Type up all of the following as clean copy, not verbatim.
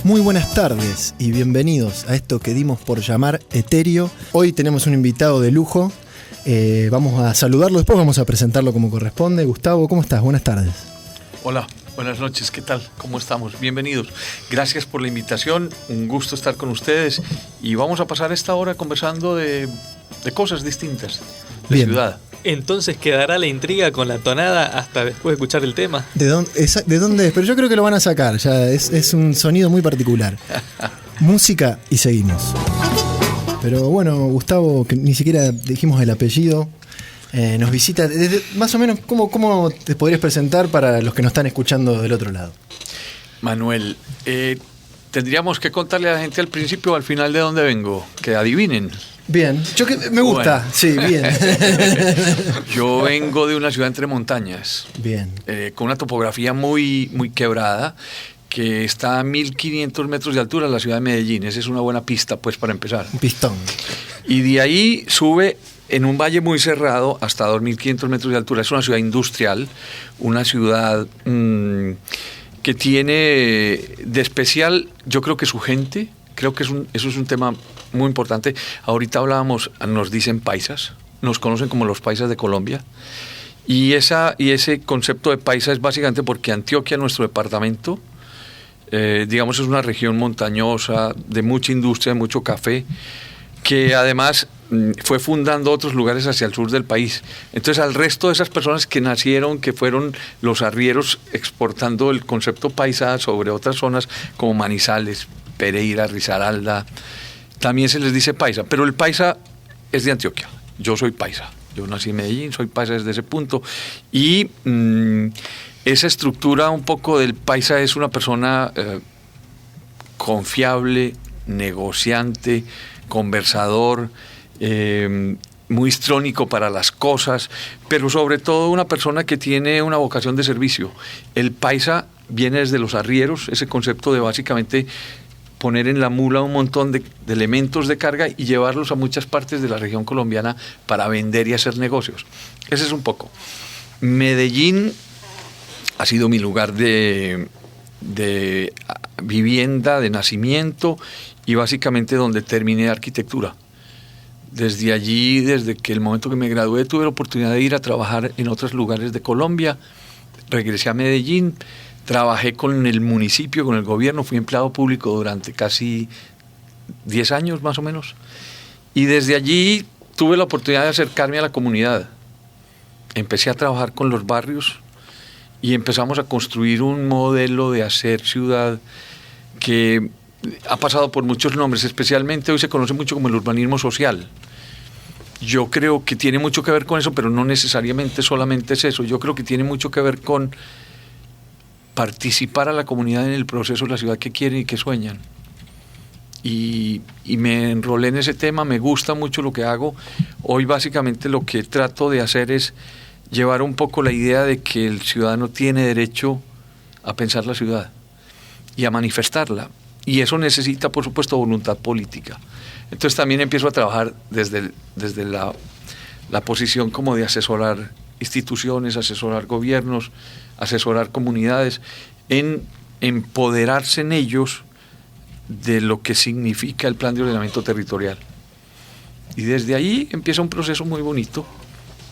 Muy buenas tardes y bienvenidos a esto que dimos por llamar Etéreo. Hoy tenemos un invitado de lujo. Vamos a saludarlo, después vamos a presentarlo como corresponde. Gustavo, ¿cómo estás? Buenas tardes. Hola, buenas noches, ¿qué tal? ¿Cómo estamos? Bienvenidos. Gracias por la invitación, un gusto estar con ustedes y vamos a pasar esta hora conversando de cosas distintas de Bien. ciudad. Entonces quedará la intriga con la tonada hasta después de escuchar el tema. ¿De dónde es? Pero yo creo que lo van a sacar, ya es un sonido muy particular. Música y seguimos. Pero bueno, Gustavo, que ni siquiera dijimos el apellido, nos visita desde, más o menos, ¿cómo te podrías presentar para los que nos están escuchando del otro lado? Manuel, tendríamos que contarle a la gente al principio o al final de dónde vengo, que adivinen. Bien, me gusta, bueno. Sí, bien. Yo vengo de una ciudad entre montañas, bien, con una topografía muy, muy quebrada, que está a 1.500 metros de altura, la ciudad de Medellín. Esa es una buena pista, pues, para empezar. Un pistón. Y de ahí sube en un valle muy cerrado hasta 2.500 metros de altura. Es una ciudad industrial, una ciudad que tiene de especial, yo creo que su gente, creo que eso es un tema muy importante. Ahorita hablábamos, nos dicen paisas, nos conocen como los paisas de Colombia. Y ese concepto de paisa es básicamente porque Antioquia, nuestro departamento, digamos, es una región montañosa, de mucha industria, de mucho café, que además fue fundando otros lugares hacia el sur del país. Entonces, al resto de esas personas que nacieron, que fueron los arrieros exportando el concepto paisa sobre otras zonas como Manizales, Pereira, Risaralda, también se les dice paisa, pero el paisa es de Antioquia. Yo soy paisa, yo nací en Medellín, soy paisa desde ese punto, y esa estructura un poco del paisa es una persona confiable, negociante, conversador, muy histrónico para las cosas, pero sobre todo una persona que tiene una vocación de servicio. El paisa viene desde los arrieros, ese concepto de básicamente poner en la mula un montón de elementos de carga y llevarlos a muchas partes de la región colombiana para vender y hacer negocios. Ese es un poco. Medellín ha sido mi lugar de vivienda, de nacimiento y básicamente donde terminé arquitectura. Desde allí, desde que el momento que me gradué, tuve la oportunidad de ir a trabajar en otros lugares de Colombia. Regresé a Medellín, trabajé con el municipio, con el gobierno, fui empleado público durante casi 10 años más o menos. Y desde allí tuve la oportunidad de acercarme a la comunidad. Empecé a trabajar con los barrios y empezamos a construir un modelo de hacer ciudad que ha pasado por muchos nombres, especialmente hoy se conoce mucho como el urbanismo social. Yo creo que tiene mucho que ver con eso, pero no necesariamente solamente es eso. Yo creo que tiene mucho que ver con participar a la comunidad en el proceso de la ciudad que quieren y que sueñan. Y me enrolé en ese tema, me gusta mucho lo que hago. Hoy básicamente lo que trato de hacer es llevar un poco la idea de que el ciudadano tiene derecho a pensar la ciudad y a manifestarla. Y eso necesita, por supuesto, voluntad política. Entonces también empiezo a trabajar desde la posición como de asesorar instituciones, asesorar gobiernos, asesorar comunidades, en empoderarse en ellos de lo que significa el plan de ordenamiento territorial. Y desde ahí empieza un proceso muy bonito.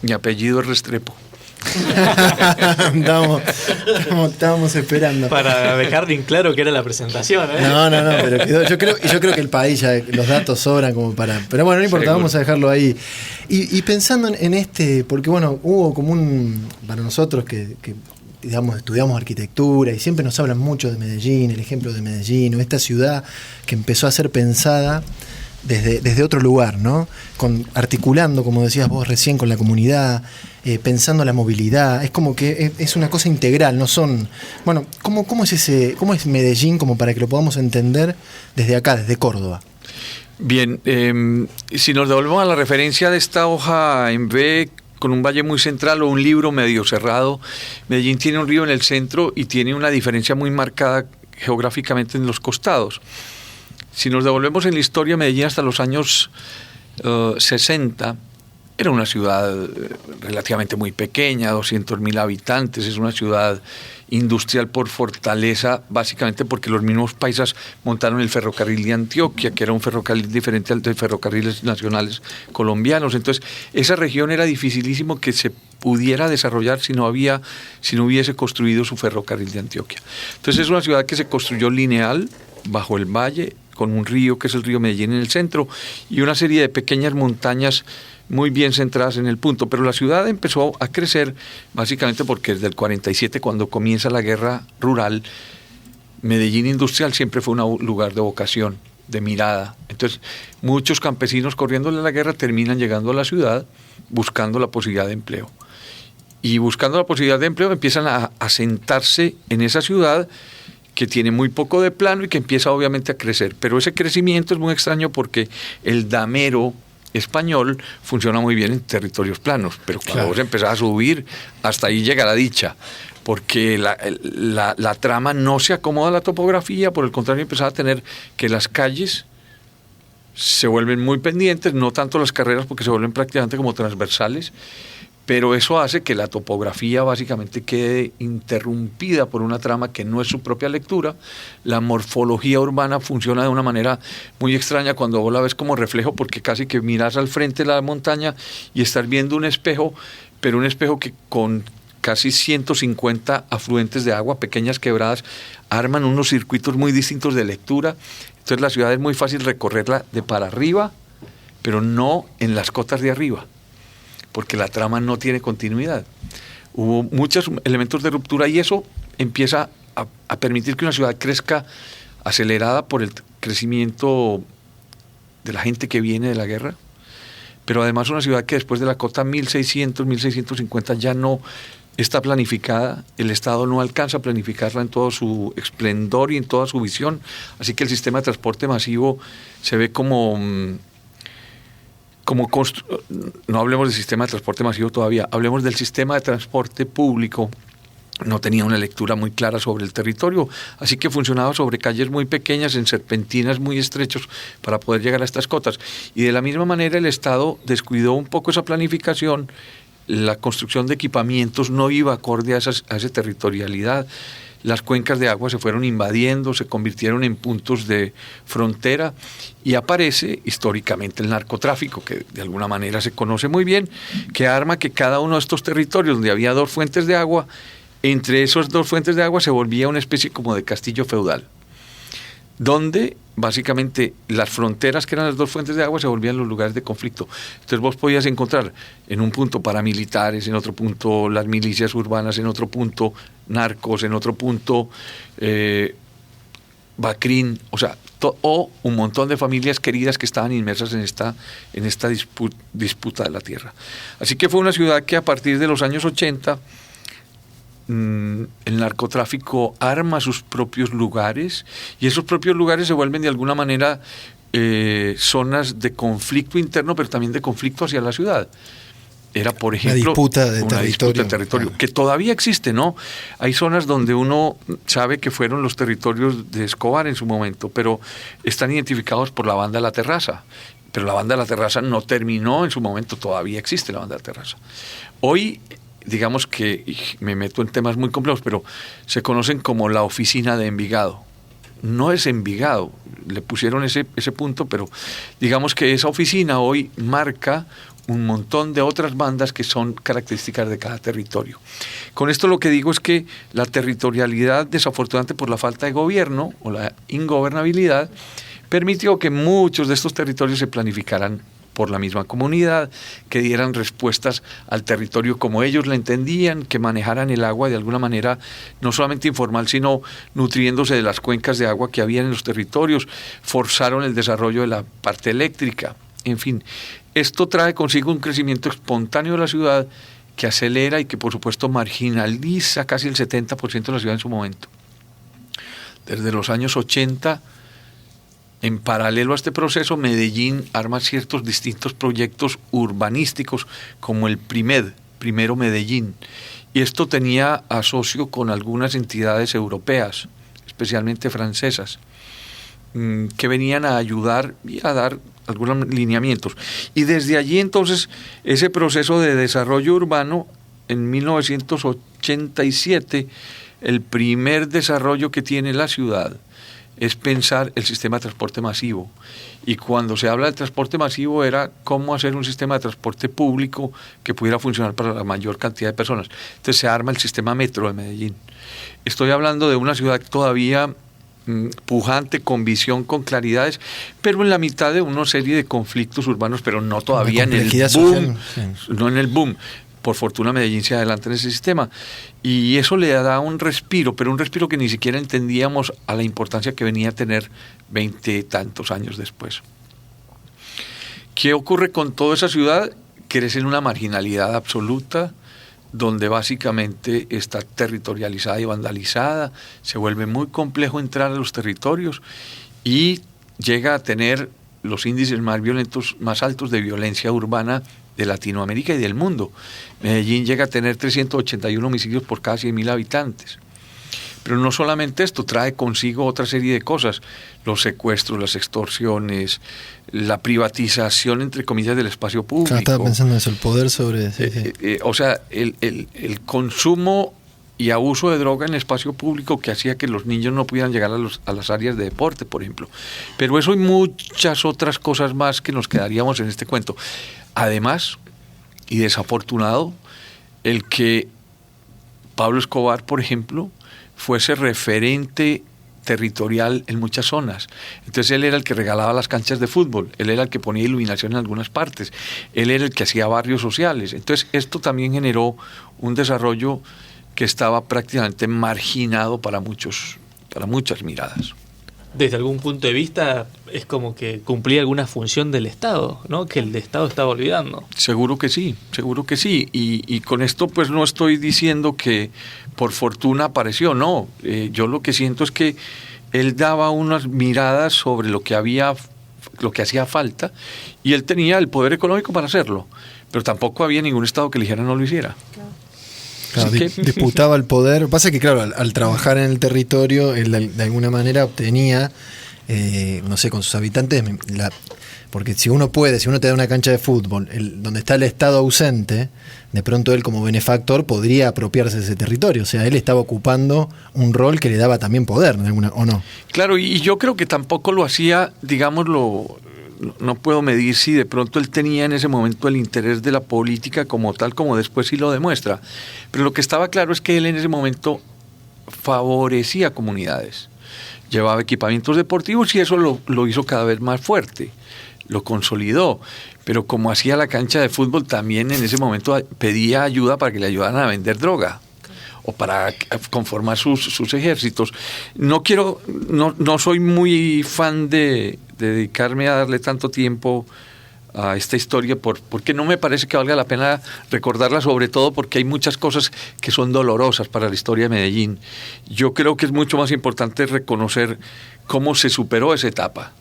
Mi apellido es Restrepo. Estábamos esperando. Para dejar bien claro que era la presentación, ¿eh? No, pero quedó, yo creo que el país ya, los datos sobran como para. Pero bueno, no importa, seguro. Vamos a dejarlo ahí. Y pensando en este, porque bueno, hubo como para nosotros que digamos, estudiamos arquitectura y siempre nos hablan mucho de Medellín, el ejemplo de Medellín, o esta ciudad que empezó a ser pensada desde otro lugar, ¿no? Articulando, como decías vos recién, con la comunidad, pensando la movilidad. Es como que es una cosa integral, no son. Bueno, ¿cómo es Medellín como para que lo podamos entender desde acá, desde Córdoba? Bien, si nos devolvemos a la referencia de esta hoja en B con un valle muy central o un libro medio cerrado, Medellín tiene un río en el centro y tiene una diferencia muy marcada geográficamente en los costados. Si nos devolvemos en la historia, Medellín hasta los años 60 era una ciudad relativamente muy pequeña, 200.000 habitantes, es una ciudad industrial por fortaleza, básicamente porque los mismos paisas montaron el ferrocarril de Antioquia, que era un ferrocarril diferente al de ferrocarriles nacionales colombianos. Entonces, esa región era dificilísimo que se pudiera desarrollar si no hubiese construido su ferrocarril de Antioquia. Entonces, es una ciudad que se construyó lineal, bajo el valle, con un río que es el río Medellín en el centro, y una serie de pequeñas montañas muy bien centradas en el punto. Pero la ciudad empezó a crecer básicamente porque desde el 47, cuando comienza la guerra rural, Medellín industrial siempre fue un lugar de vocación, de mirada. Entonces, muchos campesinos corriéndole a la guerra terminan llegando a la ciudad buscando la posibilidad de empleo. Y buscando la posibilidad de empleo empiezan a asentarse en esa ciudad que tiene muy poco de plano y que empieza obviamente a crecer. Pero ese crecimiento es muy extraño porque el damero español funciona muy bien en territorios planos, pero cuando vos empezás a subir, hasta ahí llega la dicha, porque la trama no se acomoda a la topografía, por el contrario empezás a tener que las calles se vuelven muy pendientes, no tanto las carreras porque se vuelven prácticamente como transversales, pero eso hace que la topografía básicamente quede interrumpida por una trama que no es su propia lectura. La morfología urbana funciona de una manera muy extraña cuando vos la ves como reflejo, porque casi que miras al frente de la montaña y estás viendo un espejo, pero un espejo que con casi 150 afluentes de agua, pequeñas quebradas, arman unos circuitos muy distintos de lectura. Entonces la ciudad es muy fácil recorrerla de para arriba, pero no en las cotas de arriba, porque la trama no tiene continuidad. Hubo muchos elementos de ruptura y eso empieza a permitir que una ciudad crezca acelerada por el crecimiento de la gente que viene de la guerra, pero además una ciudad que después de la cota 1600, 1650 ya no está planificada, el Estado no alcanza a planificarla en todo su esplendor y en toda su visión, así que el sistema de transporte masivo se ve como no hablemos del sistema de transporte masivo todavía, hablemos del sistema de transporte público. No tenía una lectura muy clara sobre el territorio, así que funcionaba sobre calles muy pequeñas, en serpentinas muy estrechos para poder llegar a estas cotas. Y de la misma manera el Estado descuidó un poco esa planificación, la construcción de equipamientos no iba acorde a esa territorialidad. Las cuencas de agua se fueron invadiendo, se convirtieron en puntos de frontera y aparece históricamente el narcotráfico, que de alguna manera se conoce muy bien, que arma que cada uno de estos territorios donde había dos fuentes de agua, entre esas dos fuentes de agua se volvía una especie como de castillo feudal, donde básicamente las fronteras que eran las dos fuentes de agua se volvían los lugares de conflicto. Entonces vos podías encontrar en un punto paramilitares, en otro punto las milicias urbanas, en otro punto narcos, en otro punto Bacrín, o un montón de familias queridas que estaban inmersas en esta disputa de la tierra. Así que fue una ciudad que a partir de los años 80 el narcotráfico arma sus propios lugares y esos propios lugares se vuelven de alguna manera zonas de conflicto interno, pero también de conflicto hacia la ciudad. Era, por ejemplo, una disputa de territorio, que todavía existe, ¿no? Hay zonas donde uno sabe que fueron los territorios de Escobar en su momento, pero están identificados por la banda de la Terraza. Pero la banda de la Terraza no terminó en su momento, todavía existe la banda de la Terraza. Hoy, digamos que, me meto en temas muy complejos, pero se conocen como la oficina de Envigado. No es Envigado, le pusieron ese punto, pero digamos que esa oficina hoy marca un montón de otras bandas que son características de cada territorio. Con esto lo que digo es que la territorialidad, desafortunadamente por la falta de gobierno o la ingobernabilidad, permitió que muchos de estos territorios se planificaran por la misma comunidad, que dieran respuestas al territorio como ellos la entendían, que manejaran el agua de alguna manera no solamente informal, sino nutriéndose de las cuencas de agua que había en los territorios, forzaron el desarrollo de la parte eléctrica. En fin, esto trae consigo un crecimiento espontáneo de la ciudad que acelera y que por supuesto marginaliza casi el 70% de la ciudad en su momento. Desde los años 80, en paralelo a este proceso, Medellín arma ciertos distintos proyectos urbanísticos, como el primero Medellín. Y esto tenía asocio con algunas entidades europeas, especialmente francesas, que venían a ayudar y a dar algunos lineamientos. Y desde allí entonces, ese proceso de desarrollo urbano, en 1987, el primer desarrollo que tiene la ciudad es pensar el sistema de transporte masivo. Y cuando se habla del transporte masivo era cómo hacer un sistema de transporte público que pudiera funcionar para la mayor cantidad de personas. Entonces se arma el sistema metro de Medellín. Estoy hablando de una ciudad todavía pujante, con visión, con claridades, pero en la mitad de una serie de conflictos urbanos, pero no todavía en el boom, social, sí. no en el boom. Por fortuna Medellín se adelanta en ese sistema y eso le da un respiro, pero un respiro que ni siquiera entendíamos a la importancia que venía a tener 20 tantos años después. ¿Qué ocurre con toda esa ciudad? Crece en una marginalidad absoluta, donde básicamente está territorializada y vandalizada, se vuelve muy complejo entrar a los territorios y llega a tener los índices más violentos, más altos de violencia urbana de Latinoamérica y del mundo. Medellín llega a tener 381 homicidios por cada 100.000 habitantes. Pero no solamente esto, trae consigo otra serie de cosas, los secuestros, las extorsiones, la privatización, entre comillas, del espacio público. Claro, estaba pensando en eso, el poder sobre... O sea, el consumo y abuso de droga en el espacio público que hacía que los niños no pudieran llegar a las áreas de deporte, por ejemplo. Pero eso y muchas otras cosas más que nos quedaríamos en este cuento. Además, y desafortunado, el que Pablo Escobar, por ejemplo, fuese referente territorial en muchas zonas. Entonces él era el que regalaba las canchas de fútbol, él era el que ponía iluminación en algunas partes, él era el que hacía barrios sociales. Entonces esto también generó un desarrollo que estaba prácticamente marginado para muchas miradas. Desde algún punto de vista es como que cumplía alguna función del Estado, ¿no? Que el Estado estaba olvidando. Seguro que sí, seguro que sí. Y con esto pues no estoy diciendo que por fortuna apareció, no. Yo lo que siento es que él daba unas miradas sobre lo que hacía falta y él tenía el poder económico para hacerlo, pero tampoco había ningún Estado que le dijera no lo hiciera. Claro, disputaba el poder. Pasa que, claro, al trabajar en el territorio, él de alguna manera obtenía, no sé, con sus habitantes, porque si uno te da una cancha de fútbol, donde está el Estado ausente, de pronto él como benefactor podría apropiarse de ese territorio. O sea, él estaba ocupando un rol que le daba también poder, ¿o no? Claro, y yo creo que tampoco lo hacía, digámoslo, no puedo medir si de pronto él tenía en ese momento el interés de la política como tal, como después sí lo demuestra. Pero lo que estaba claro es que él en ese momento favorecía comunidades, llevaba equipamientos deportivos y eso lo hizo cada vez más fuerte, lo consolidó. Pero como hacía la cancha de fútbol, también en ese momento pedía ayuda para que le ayudaran a vender droga o para conformar sus ejércitos. No soy muy fan de dedicarme a darle tanto tiempo a esta historia porque no me parece que valga la pena recordarla, sobre todo porque hay muchas cosas que son dolorosas para la historia de Medellín. Yo creo que es mucho más importante reconocer cómo se superó esa etapa.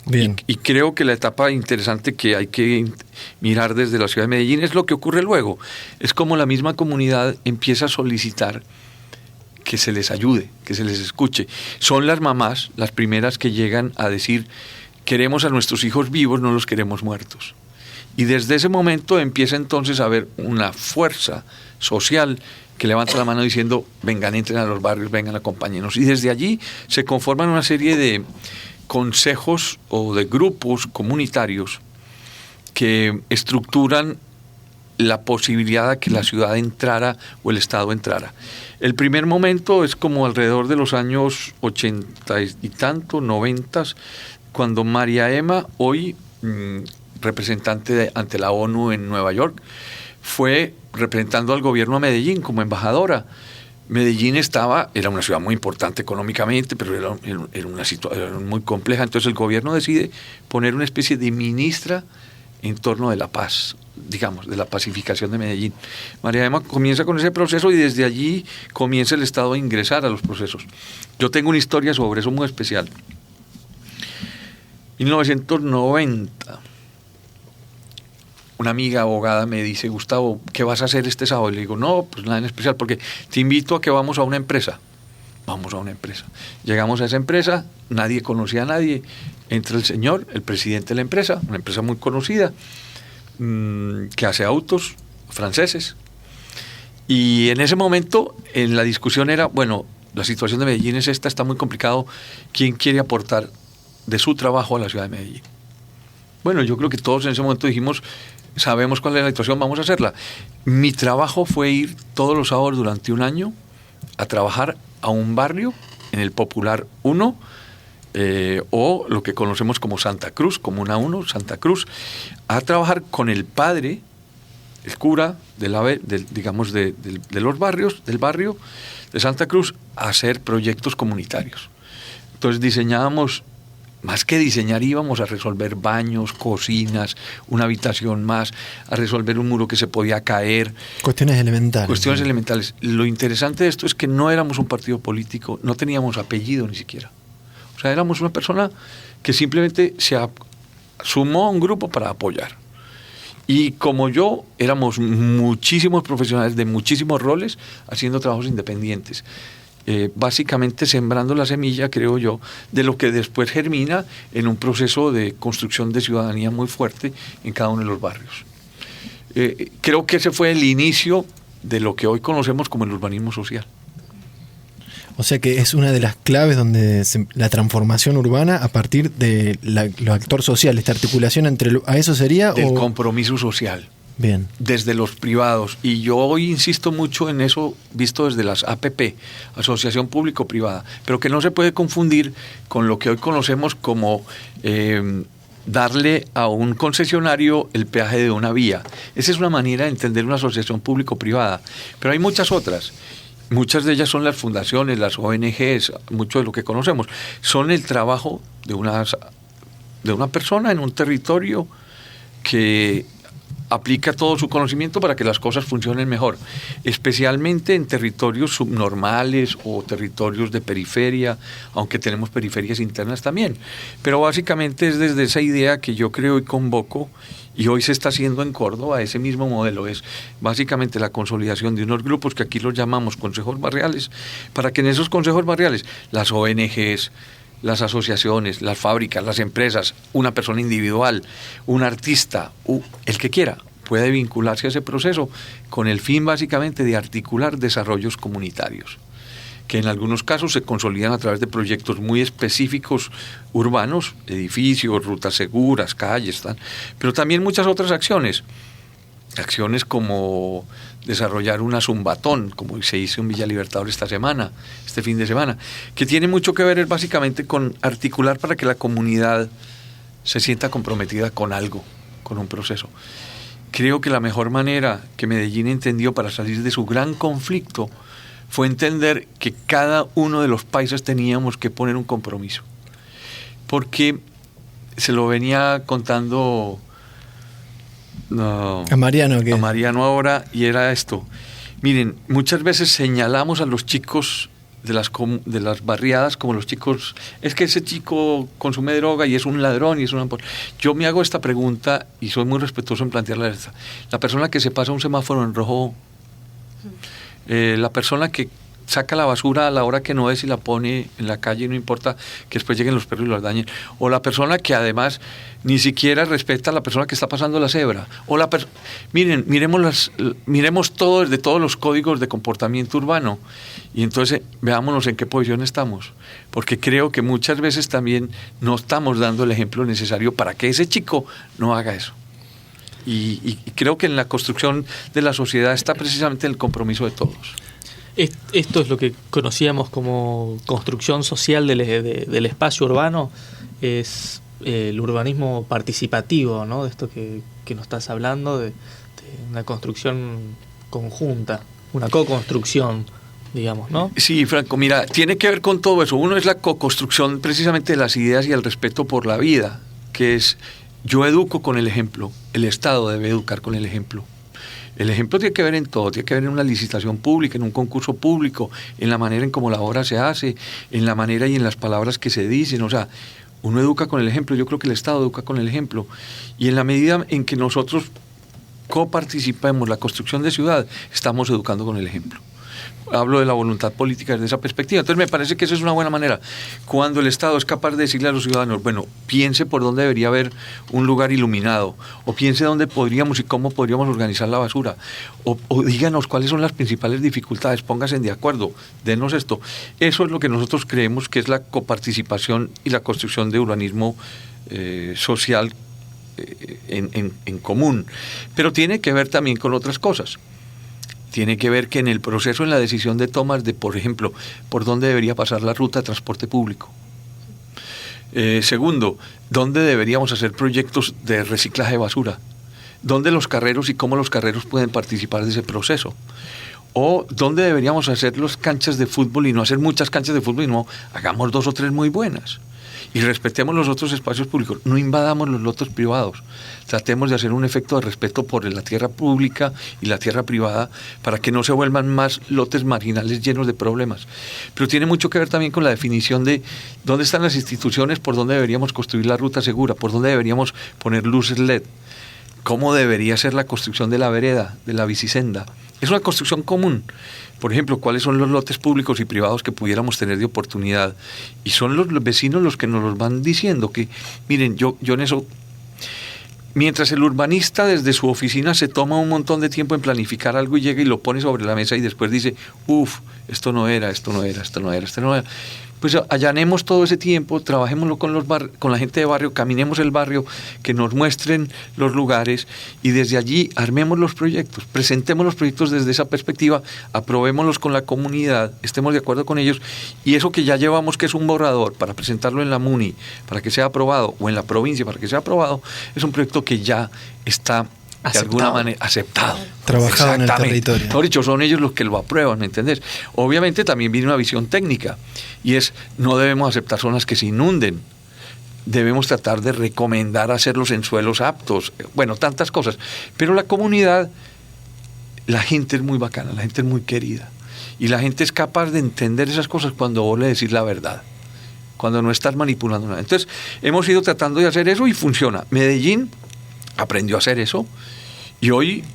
Bien. Y creo que la etapa interesante que hay que mirar desde la ciudad de Medellín es lo que ocurre luego. Es como la misma comunidad empieza a solicitar que se les ayude, que se les escuche. Son las mamás las primeras que llegan a decir: queremos a nuestros hijos vivos, no los queremos muertos. Y desde ese momento empieza entonces a haber una fuerza social que levanta la mano diciendo: vengan, entren a los barrios, vengan, acompáñenos. Y desde allí se conforman una serie de consejos o de grupos comunitarios que estructuran la posibilidad de que la ciudad entrara o el Estado entrara. El primer momento es como alrededor de los años 80 y tanto, 90, cuando María Emma, hoy representante ante la ONU en Nueva York, fue representando al gobierno a Medellín como embajadora. Medellín era una ciudad muy importante económicamente, pero era una situación muy compleja. Entonces el gobierno decide poner una especie de ministra en torno de la paz, digamos, de la pacificación de Medellín. María Emma comienza con ese proceso y desde allí comienza el Estado a ingresar a los procesos. Yo tengo una historia sobre eso muy especial. 1990, una amiga abogada me dice: Gustavo, ¿qué vas a hacer este sábado? Y le digo: no, pues nada en especial, porque te invito a que vamos a una empresa. Vamos a una empresa. Llegamos a esa empresa, nadie conocía a nadie. Entra el señor, el presidente de la empresa, una empresa muy conocida, que hace autos franceses. Y en ese momento, en la discusión era, bueno, la situación de Medellín es esta, está muy complicado, ¿quién quiere aportar de su trabajo a la ciudad de Medellín? Bueno, yo creo que todos en ese momento dijimos, sabemos cuál es la situación, vamos a hacerla. Mi trabajo fue ir todos los sábados durante un año a trabajar a un barrio, en el Popular 1, o lo que conocemos como Santa Cruz, Comuna 1, Santa Cruz, a trabajar con el padre, el cura de los barrios, del barrio de Santa Cruz, a hacer proyectos comunitarios. Entonces diseñábamos, más que diseñar, íbamos a resolver baños, cocinas, una habitación más, a resolver un muro que se podía caer. Cuestiones elementales. Cuestiones elementales. Lo interesante de esto es que no éramos un partido político, no teníamos apellido ni siquiera. O sea, éramos una persona que simplemente se sumó a un grupo para apoyar. Y como yo, éramos muchísimos profesionales de muchísimos roles haciendo trabajos independientes. Básicamente sembrando la semilla, creo yo, de lo que después germina en un proceso de construcción de ciudadanía muy fuerte en cada uno de los barrios. Creo que ese fue el inicio de lo que hoy conocemos como el urbanismo social. O sea que es una de las claves donde la transformación urbana a partir de los actores sociales, esta articulación entre... ¿A eso sería? Del compromiso social. Bien. Desde los privados. Y yo hoy insisto mucho en eso, visto desde las APP, Asociación Público-Privada, pero que no se puede confundir con lo que hoy conocemos como darle a un concesionario el peaje de una vía. Esa es una manera de entender una asociación público-privada, pero hay muchas otras. Muchas de ellas son las fundaciones, las ONGs, mucho de lo que conocemos. Son el trabajo de una persona en un territorio que aplica todo su conocimiento para que las cosas funcionen mejor, especialmente en territorios subnormales o territorios de periferia, aunque tenemos periferias internas también. Pero básicamente es desde esa idea que yo creo y convoco, y hoy se está haciendo en Córdoba, ese mismo modelo es básicamente la consolidación de unos grupos que aquí los llamamos consejos barriales, para que en esos consejos barriales las ONGs, las asociaciones, las fábricas, las empresas, una persona individual, un artista, el que quiera, puede vincularse a ese proceso con el fin básicamente de articular desarrollos comunitarios, que en algunos casos se consolidan a través de proyectos muy específicos urbanos, edificios, rutas seguras, calles, pero también muchas otras acciones como desarrollar una zumbatón, como se hizo en Villa Libertador este fin de semana, que tiene mucho que ver básicamente con articular para que la comunidad se sienta comprometida con algo, con un proceso. Creo que la mejor manera que Medellín entendió para salir de su gran conflicto fue entender que cada uno de los paisas teníamos que poner un compromiso. Porque se lo venía contando a Mariano ahora, y era esto. Miren, muchas veces señalamos a los chicos de las barriadas como los chicos, es que ese chico consume droga y es un ladrón y es una... Yo me hago esta pregunta y soy muy respetuoso en plantearla. La persona que se pasa un semáforo en rojo, la persona que saca la basura a la hora que no es y la pone en la calle y no importa que después lleguen los perros y los dañen, o la persona que además ni siquiera respeta a la persona que está pasando la cebra, o miremos todo desde todos los códigos de comportamiento urbano y entonces veámonos en qué posición estamos, porque creo que muchas veces también no estamos dando el ejemplo necesario para que ese chico no haga eso. Y creo que en la construcción de la sociedad está precisamente el compromiso de todos. Esto es lo que conocíamos como construcción social del espacio urbano, es el urbanismo participativo, ¿no? De esto que nos estás hablando, de una construcción conjunta, una co-construcción, digamos, ¿no? Sí, Franco, mira, tiene que ver con todo eso. Uno es la co-construcción precisamente de las ideas y el respeto por la vida, que es, yo educo con el ejemplo, el Estado debe educar con el ejemplo. El ejemplo tiene que ver en todo, tiene que ver en una licitación pública, en un concurso público, en la manera en cómo la obra se hace, en la manera y en las palabras que se dicen. O sea, uno educa con el ejemplo, yo creo que el Estado educa con el ejemplo. Y en la medida en que nosotros coparticipemos la construcción de ciudad, estamos educando con el ejemplo. Hablo de la voluntad política desde esa perspectiva. Entonces me parece que esa es una buena manera. Cuando el Estado es capaz de decirle a los ciudadanos, bueno, piense por dónde debería haber un lugar iluminado, o piense dónde podríamos y cómo podríamos organizar la basura, o díganos cuáles son las principales dificultades, pónganse de acuerdo, denos esto. Eso es lo que nosotros creemos que es la coparticipación y la construcción de urbanismo social en común. Pero tiene que ver también con otras cosas. Tiene que ver que en el proceso, en la decisión de tomas de, por ejemplo, por dónde debería pasar la ruta de transporte público. Segundo, dónde deberíamos hacer proyectos de reciclaje de basura. Dónde los carreros y cómo los carreros pueden participar de ese proceso. O dónde deberíamos hacer las canchas de fútbol y no hacer muchas canchas de fútbol y no hagamos 2 o 3 muy buenas. Y respetemos los otros espacios públicos, no invadamos los lotes privados, tratemos de hacer un efecto de respeto por la tierra pública y la tierra privada para que no se vuelvan más lotes marginales llenos de problemas. Pero tiene mucho que ver también con la definición de dónde están las instituciones, por dónde deberíamos construir la ruta segura, por dónde deberíamos poner luces LED, cómo debería ser la construcción de la vereda, de la bicisenda. Es una construcción común. Por ejemplo, cuáles son los lotes públicos y privados que pudiéramos tener de oportunidad. Y son los vecinos los que nos los van diciendo que, miren, yo en eso, mientras el urbanista desde su oficina se toma un montón de tiempo en planificar algo y llega y lo pone sobre la mesa y después dice, esto no era. Pues allanemos todo ese tiempo, trabajémoslo con la gente de barrio, caminemos el barrio, que nos muestren los lugares y desde allí armemos los proyectos, presentemos los proyectos desde esa perspectiva, aprobémoslos con la comunidad, estemos de acuerdo con ellos y eso que ya llevamos que es un borrador para presentarlo en la MUNI para que sea aprobado o en la provincia para que sea aprobado, es un proyecto que ya está de alguna manera aceptado. Trabajado en el territorio. Mejor dicho, son ellos los que lo aprueban, ¿me entendés? Obviamente también viene una visión técnica y es, no debemos aceptar zonas que se inunden. Debemos tratar de recomendar hacerlos en suelos aptos. Bueno, tantas cosas. Pero la comunidad, la gente es muy bacana, la gente es muy querida. Y la gente es capaz de entender esas cosas cuando vos le decís la verdad. Cuando no estás manipulando nada. Entonces, hemos ido tratando de hacer eso y funciona. Medellín aprendió a hacer eso y hoy,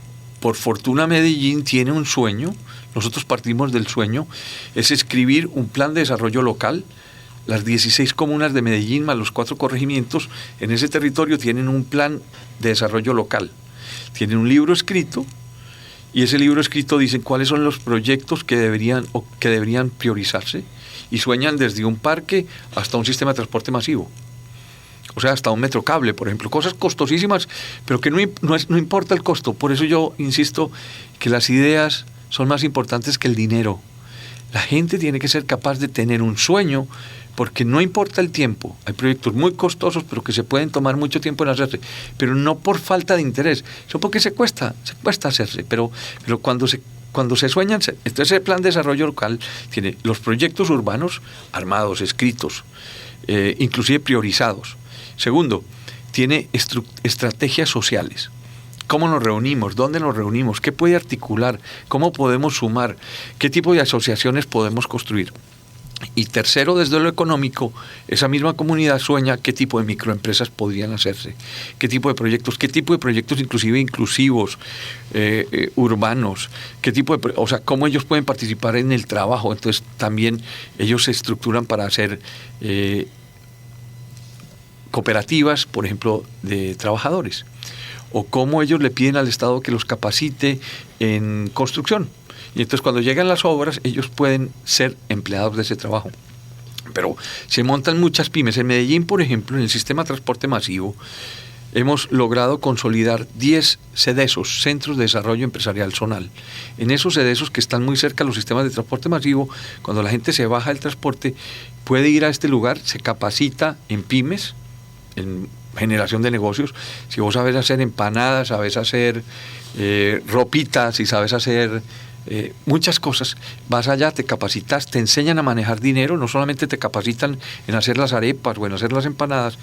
por fortuna, Medellín tiene un sueño. Nosotros partimos del sueño, es escribir un plan de desarrollo local. Las 16 comunas de Medellín más los 4 corregimientos en ese territorio tienen un plan de desarrollo local. Tienen un libro escrito y ese libro escrito dice cuáles son los proyectos que deberían priorizarse y sueñan desde un parque hasta un sistema de transporte masivo. O sea, hasta un metrocable, por ejemplo, cosas costosísimas, pero que no importa el costo. Por eso yo insisto que las ideas son más importantes que el dinero. La gente tiene que ser capaz de tener un sueño, porque no importa el tiempo. Hay proyectos muy costosos, pero que se pueden tomar mucho tiempo en hacerse, pero no por falta de interés, sino porque se cuesta hacerse. Pero cuando se sueñan, entonces el plan de desarrollo local tiene los proyectos urbanos armados, escritos, inclusive priorizados. Segundo, tiene estrategias sociales. ¿Cómo nos reunimos? ¿Dónde nos reunimos? ¿Qué puede articular? ¿Cómo podemos sumar? ¿Qué tipo de asociaciones podemos construir? Y tercero, desde lo económico, esa misma comunidad sueña qué tipo de microempresas podrían hacerse, qué tipo de proyectos inclusive inclusivos, urbanos, o sea, cómo ellos pueden participar en el trabajo. Entonces también ellos se estructuran para hacer cooperativas, por ejemplo, de trabajadores, o cómo ellos le piden al Estado que los capacite en construcción. Y entonces cuando llegan las obras, ellos pueden ser empleados de ese trabajo. Pero se montan muchas pymes. En Medellín, por ejemplo, en el sistema de transporte masivo, hemos logrado consolidar 10 CEDESOS, Centros de Desarrollo Empresarial Zonal. En esos CEDESOS que están muy cerca de los sistemas de transporte masivo, cuando la gente se baja del transporte, puede ir a este lugar, se capacita en pymes, en generación de negocios. Si vos sabes hacer empanadas, sabes hacer ropitas y sabes hacer muchas cosas, vas allá, te capacitas, te enseñan a manejar dinero, no solamente te capacitan en hacer las arepas o en hacer las empanadas,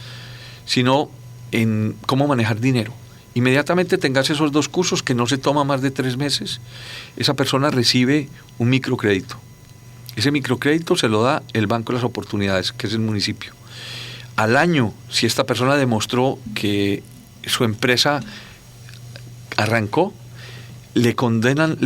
sino en cómo manejar dinero. Inmediatamente tengas esos 2 cursos que no se toma más de 3 meses, esa persona recibe un microcrédito. Ese microcrédito se lo da el Banco de las Oportunidades, que es el municipio. Al año, si esta persona demostró que su empresa arrancó, le condonan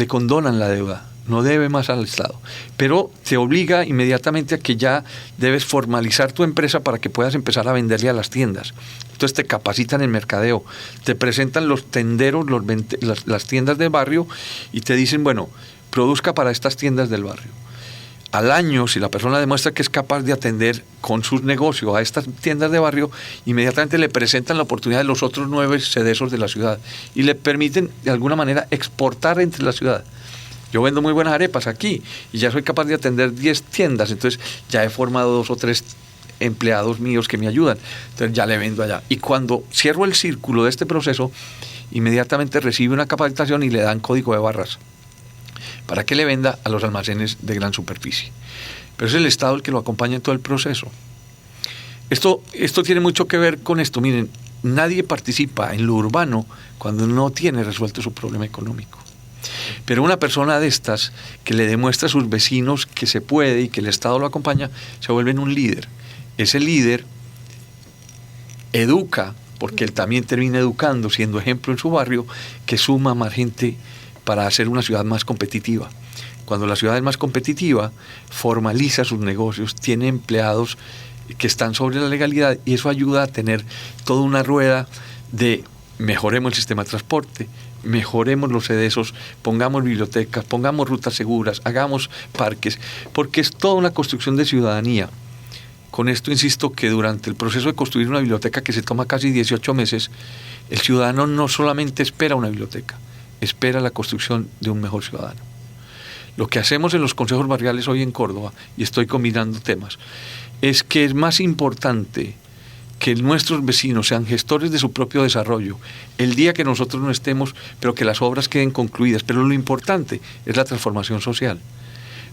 la deuda. no debe más al Estado, pero te obliga inmediatamente a que ya debes formalizar tu empresa para que puedas empezar a venderle a las tiendas. Entonces te capacitan en mercadeo, te presentan los tenderos, las tiendas del barrio y te dicen, bueno, produzca para estas tiendas del barrio. Al año, si la persona demuestra que es capaz de atender con sus negocios a estas tiendas de barrio, inmediatamente le presentan la oportunidad de los otros 9 sedesos de la ciudad y le permiten de alguna manera exportar entre la ciudad. Yo vendo muy buenas arepas aquí y ya soy capaz de atender 10 tiendas, entonces ya he formado 2 o 3 empleados míos que me ayudan, entonces ya le vendo allá. Y cuando cierro el círculo de este proceso, inmediatamente recibe una capacitación y le dan código de barras para que le venda a los almacenes de gran superficie. Pero es el Estado el que lo acompaña en todo el proceso. Esto tiene mucho que ver con esto. Miren, nadie participa en lo urbano cuando no tiene resuelto su problema económico. Pero una persona de estas que le demuestra a sus vecinos que se puede y que el Estado lo acompaña, se vuelve un líder. Ese líder educa, porque él también termina educando, siendo ejemplo en su barrio, que suma más gente para hacer una ciudad más competitiva. Cuando la ciudad es más competitiva, formaliza sus negocios, tiene empleados que están sobre la legalidad y eso ayuda a tener toda una rueda de mejoremos el sistema de transporte, mejoremos los sedesos, pongamos bibliotecas, pongamos rutas seguras, hagamos parques, porque es toda una construcción de ciudadanía. Con esto insisto que durante el proceso de construir una biblioteca que se toma casi 18 meses, el ciudadano no solamente espera una biblioteca, espera la construcción de un mejor ciudadano. Lo que hacemos en los consejos barriales hoy en Córdoba, y estoy combinando temas, es que es más importante que nuestros vecinos sean gestores de su propio desarrollo el día que nosotros no estemos, pero que las obras queden concluidas. Pero lo importante es la transformación social,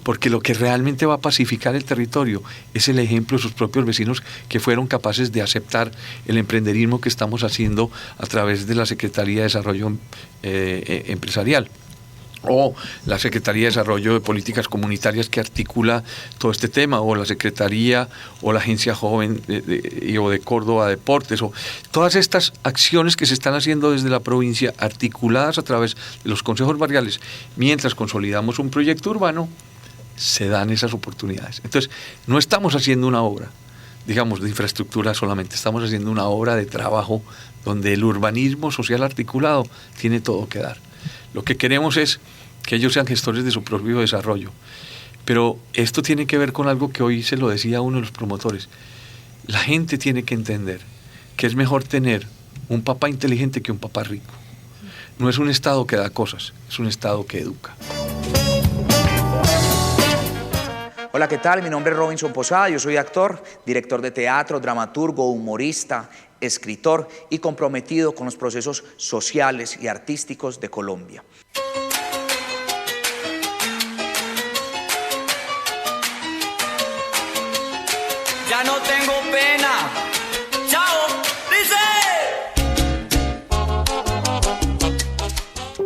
porque lo que realmente va a pacificar el territorio es el ejemplo de sus propios vecinos que fueron capaces de aceptar el emprenderismo que estamos haciendo a través de la Secretaría de Desarrollo Empresarial o la Secretaría de Desarrollo de Políticas Comunitarias que articula todo este tema, o la Secretaría o la Agencia Joven o de Córdoba Deportes, o todas estas acciones que se están haciendo desde la provincia, articuladas a través de los consejos barriales, mientras consolidamos un proyecto urbano, se dan esas oportunidades. Entonces, no estamos haciendo una obra, digamos, de infraestructura solamente, estamos haciendo una obra de trabajo donde el urbanismo social articulado tiene todo que dar. Lo que queremos es que ellos sean gestores de su propio desarrollo. Pero esto tiene que ver con algo que hoy se lo decía uno de los promotores. La gente tiene que entender que es mejor tener un papá inteligente que un papá rico. No es un Estado que da cosas, es un Estado que educa. Hola, ¿qué tal? Mi nombre es Robinson Posada, yo soy actor, director de teatro, dramaturgo, humorista, escritor y comprometido con los procesos sociales y artísticos de Colombia. Ya no tengo pena. ¡Chao! ¡Dice!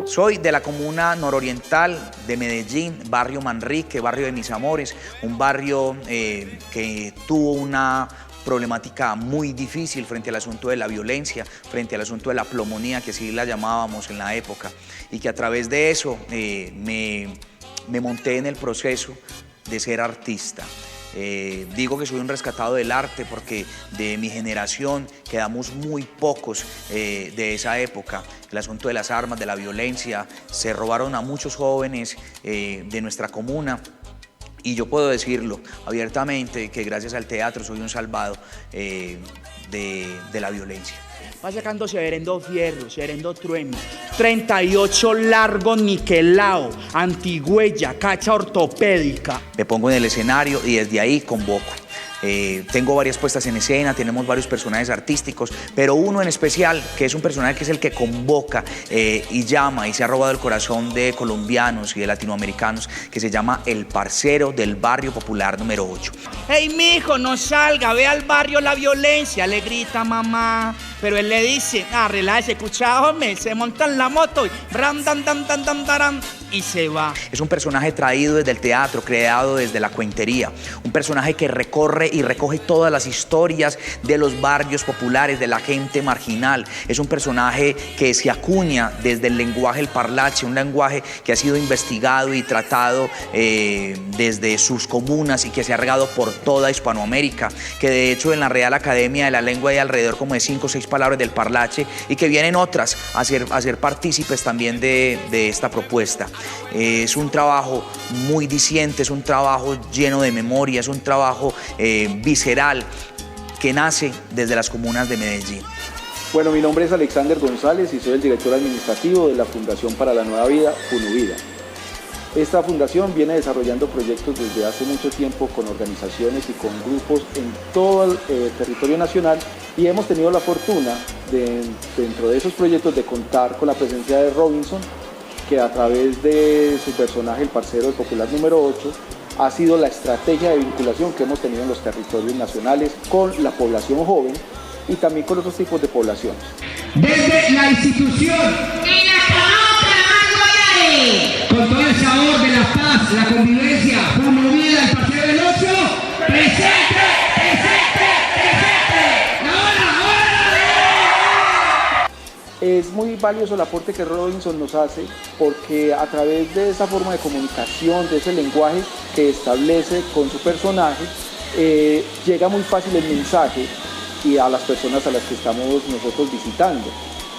Soy de la comuna nororiental de Medellín, barrio Manrique, barrio de mis amores, un barrio que tuvo una problemática muy difícil frente al asunto de la violencia, frente al asunto de la plomonía, que así la llamábamos en la época, y que a través de eso me monté en el proceso de ser artista. Digo que soy un rescatado del arte porque de mi generación quedamos muy pocos de esa época. El asunto de las armas, de la violencia, se robaron a muchos jóvenes de nuestra comuna. Y yo puedo decirlo abiertamente que gracias al teatro soy un salvado de la violencia. Va sacando severendo fierro, severendo trueno, 38 largo niquelao, antigüella, cacha ortopédica. Me pongo en el escenario y desde ahí convoco. Tengo varias puestas en escena, tenemos varios personajes artísticos, pero uno en especial, que es un personaje que es el que convoca y llama y se ha robado el corazón de colombianos y de latinoamericanos, que se llama el parcero del barrio popular número 8. ¡Ey, mijo, no salga! Ve al barrio la violencia, le grita mamá. Pero él le dice, relájese, escucha, hombre, se monta en la moto y ram, dan, dan, dan, dan, dan, y se va. Es un personaje traído desde el teatro, creado desde la cuentería. Un personaje que recorre y recoge todas las historias de los barrios populares, de la gente marginal. Es un personaje que se acuña desde el lenguaje, el parlache, un lenguaje que ha sido investigado y tratado desde sus comunas y que se ha regado por toda Hispanoamérica, que de hecho en la Real Academia de la Lengua hay alrededor como de 5 o 6 palabras del parlache y que vienen otras a ser partícipes también de esta propuesta. Es un trabajo muy diciente, es un trabajo lleno de memoria, es un trabajo visceral que nace desde las comunas de Medellín. Bueno, mi nombre es Alexander González y soy el director administrativo de la Fundación para la Nueva Vida, Funuvida. Esta fundación viene desarrollando proyectos desde hace mucho tiempo con organizaciones y con grupos en todo el territorio nacional y hemos tenido la fortuna dentro de esos proyectos de contar con la presencia de Robinson, que a través de su personaje, el parcero del popular número 8, ha sido la estrategia de vinculación que hemos tenido en los territorios nacionales con la población joven y también con otros tipos de poblaciones. Desde la institución con todo el sabor de la paz, la convivencia, promovida el Parcero del 8, presente, presente, presente, ahora. Es muy valioso el aporte que Robinson nos hace porque a través de esa forma de comunicación, de ese lenguaje que establece con su personaje, llega muy fácil el mensaje y a las personas a las que estamos nosotros visitando.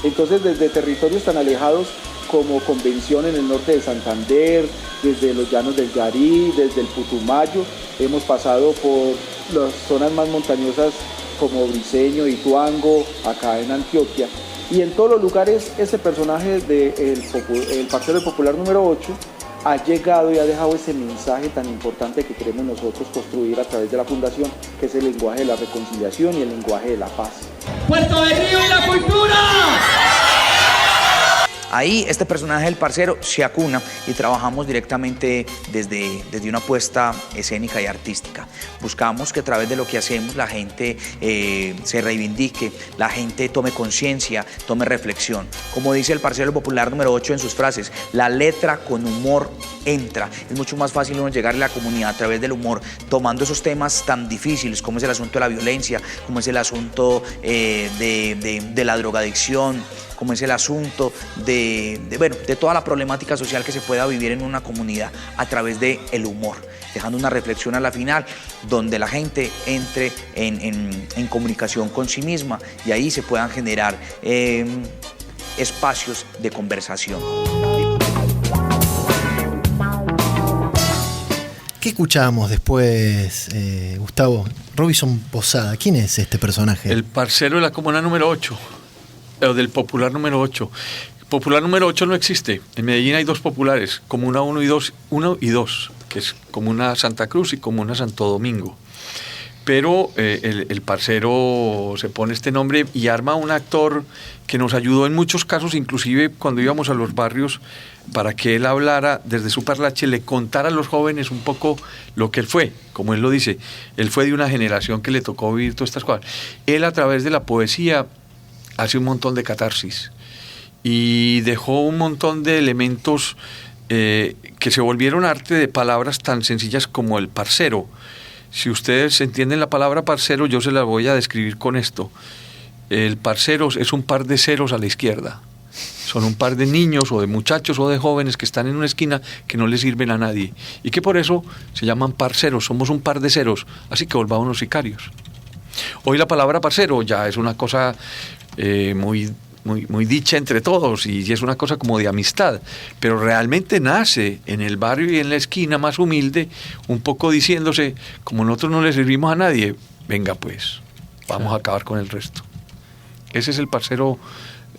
Entonces, desde territorios tan alejados como Convención en el norte de Santander, desde los llanos del Yarí, desde el Putumayo, hemos pasado por las zonas más montañosas como Briceño y Tuango, acá en Antioquia, y en todos los lugares este personaje el parcero popular número 8 ha llegado y ha dejado ese mensaje tan importante que queremos nosotros construir a través de la fundación, que es el lenguaje de la reconciliación y el lenguaje de la paz. ¡Puerto de Río y la cultura! Ahí este personaje del parcero se acuna y trabajamos directamente desde una apuesta escénica y artística. Buscamos que a través de lo que hacemos la gente se reivindique, la gente tome conciencia, tome reflexión. Como dice el parcero popular número 8 en sus frases, la letra con humor entra. Es mucho más fácil uno llegarle a la comunidad a través del humor, tomando esos temas tan difíciles como es el asunto de la violencia, como es el asunto de la drogadicción, como es el asunto de toda la problemática social que se pueda vivir en una comunidad a través del humor, dejando una reflexión a la final donde la gente entre en comunicación con sí misma y ahí se puedan generar espacios de conversación. ¿Qué escuchábamos después, Gustavo? Robinson Posada, ¿quién es este personaje? El parcero de la comuna número 8. O del popular número 8. Popular número 8 no existe. En Medellín hay 2 populares, comuna 1 y 2, que es comuna Santa Cruz y comuna Santo Domingo. Pero el parcero se pone este nombre y arma un actor que nos ayudó en muchos casos, inclusive cuando íbamos a los barrios, para que él hablara desde su parlache, le contara a los jóvenes un poco lo que él fue. Como él lo dice, él fue de una generación que le tocó vivir todas estas cosas. Él, a través de la poesía, hace un montón de catarsis y dejó un montón de elementos que se volvieron arte de palabras tan sencillas como el parcero. Si ustedes entienden la palabra parcero, yo se la voy a describir con esto. El parcero es un par de ceros a la izquierda. Son un par de niños o de muchachos o de jóvenes que están en una esquina que no les sirven a nadie y que por eso se llaman parceros. Somos un par de ceros, así que volvámonos sicarios. Hoy la palabra parcero ya es una cosa muy dicha entre todos y es una cosa como de amistad, pero realmente nace en el barrio y en la esquina más humilde, un poco diciéndose, como nosotros no le servimos a nadie, venga pues, vamos a acabar con el resto. Ese es el parcero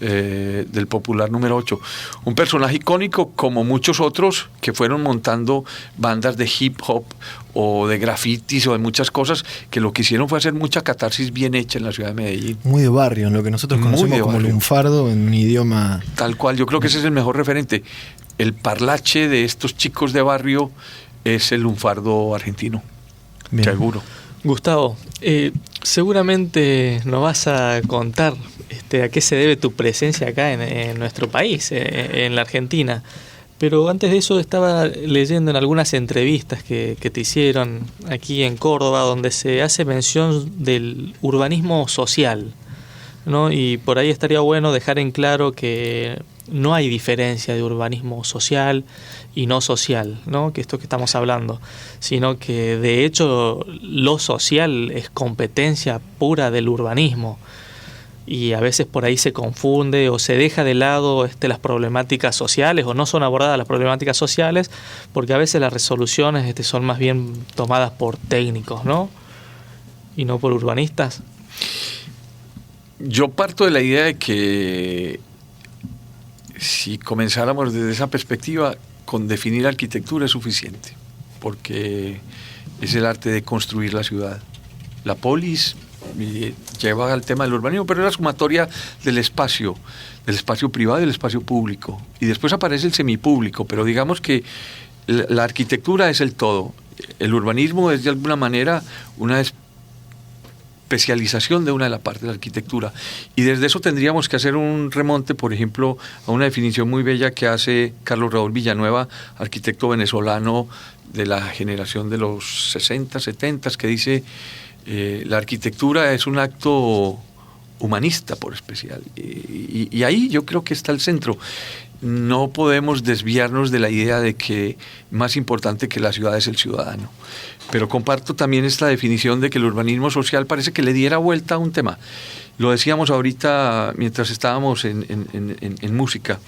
del popular número 8. Un personaje icónico como muchos otros que fueron montando bandas de hip hop o de grafitis o de muchas cosas que lo que hicieron fue hacer mucha catarsis bien hecha en la ciudad de Medellín. Muy de barrio, en lo que nosotros conocemos como lunfardo en un idioma... Tal cual, yo creo que ese es el mejor referente. El parlache de estos chicos de barrio es el lunfardo argentino. Bien. Seguro. Gustavo, seguramente nos vas a contar a qué se debe tu presencia acá en nuestro país, en la Argentina, Pero antes de eso estaba leyendo en algunas entrevistas que te hicieron aquí en Córdoba, donde se hace mención del urbanismo social, ¿no? Y por ahí estaría bueno dejar en claro que no hay diferencia de urbanismo social y no social, ¿no? Que esto que estamos hablando, sino que de hecho lo social es competencia pura del urbanismo. Y a veces por ahí se confunde o se deja de lado las problemáticas sociales, o no son abordadas las problemáticas sociales, porque a veces las resoluciones son más bien tomadas por técnicos, ¿no? Y no por urbanistas. Yo parto de la idea de que si comenzáramos desde esa perspectiva, con definir arquitectura es suficiente, porque es el arte de construir la ciudad. La polis lleva al tema del urbanismo, pero es la sumatoria del espacio privado y del espacio público. Y después aparece el semipúblico, pero digamos que la arquitectura es el todo. El urbanismo es de alguna manera una especialización de una de las partes de la arquitectura. Y desde eso tendríamos que hacer un remonte, por ejemplo, a una definición muy bella que hace Carlos Raúl Villanueva, arquitecto venezolano de la generación de los 60, 70, que dice: la arquitectura es un acto humanista por especial. Y ahí yo creo que está el centro. No podemos desviarnos de la idea de que más importante que la ciudad es el ciudadano. Pero comparto también esta definición de que el urbanismo social parece que le diera vuelta a un tema. Lo decíamos ahorita mientras estábamos en música.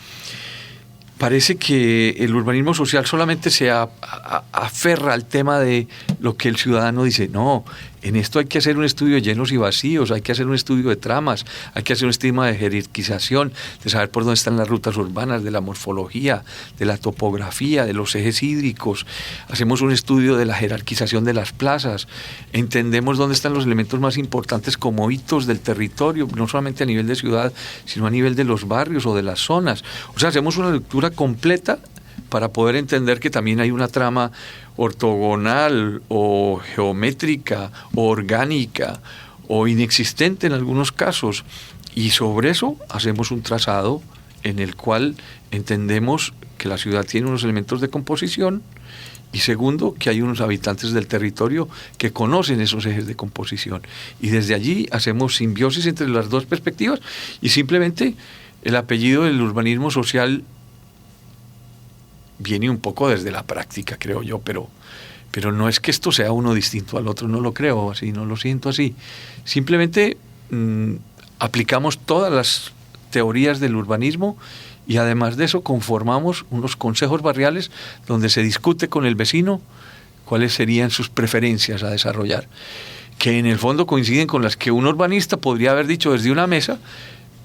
Parece que el urbanismo social solamente se aferra al tema de lo que el ciudadano dice. No, en esto hay que hacer un estudio de llenos y vacíos, hay que hacer un estudio de tramas, hay que hacer un estima de jerarquización, de saber por dónde están las rutas urbanas, de la morfología, de la topografía, de los ejes hídricos. Hacemos un estudio de la jerarquización de las plazas, entendemos dónde están los elementos más importantes como hitos del territorio, no solamente a nivel de ciudad, sino a nivel de los barrios o de las zonas. O sea, hacemos una lectura completa para poder entender que también hay una trama ortogonal o geométrica o orgánica o inexistente en algunos casos, y sobre eso hacemos un trazado en el cual entendemos que la ciudad tiene unos elementos de composición, y segundo, que hay unos habitantes del territorio que conocen esos ejes de composición, y desde allí hacemos simbiosis entre las dos perspectivas, y simplemente el apellido del urbanismo social viene un poco desde la práctica, creo yo, pero no es que esto sea uno distinto al otro, no lo creo así, no lo siento así. Simplemente aplicamos todas las teorías del urbanismo, y además de eso conformamos unos consejos barriales donde se discute con el vecino cuáles serían sus preferencias a desarrollar, que en el fondo coinciden con las que un urbanista podría haber dicho desde una mesa,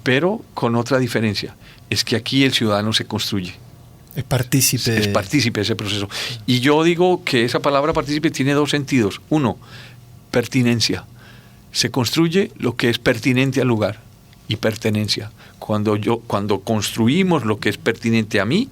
pero con otra diferencia: es que aquí el ciudadano se construye. Es partícipe. Es partícipe de ese proceso. Y yo digo que esa palabra partícipe tiene dos sentidos. Uno, pertinencia. Se construye lo que es pertinente al lugar, y pertenencia. Cuando construimos lo que es pertinente a mí,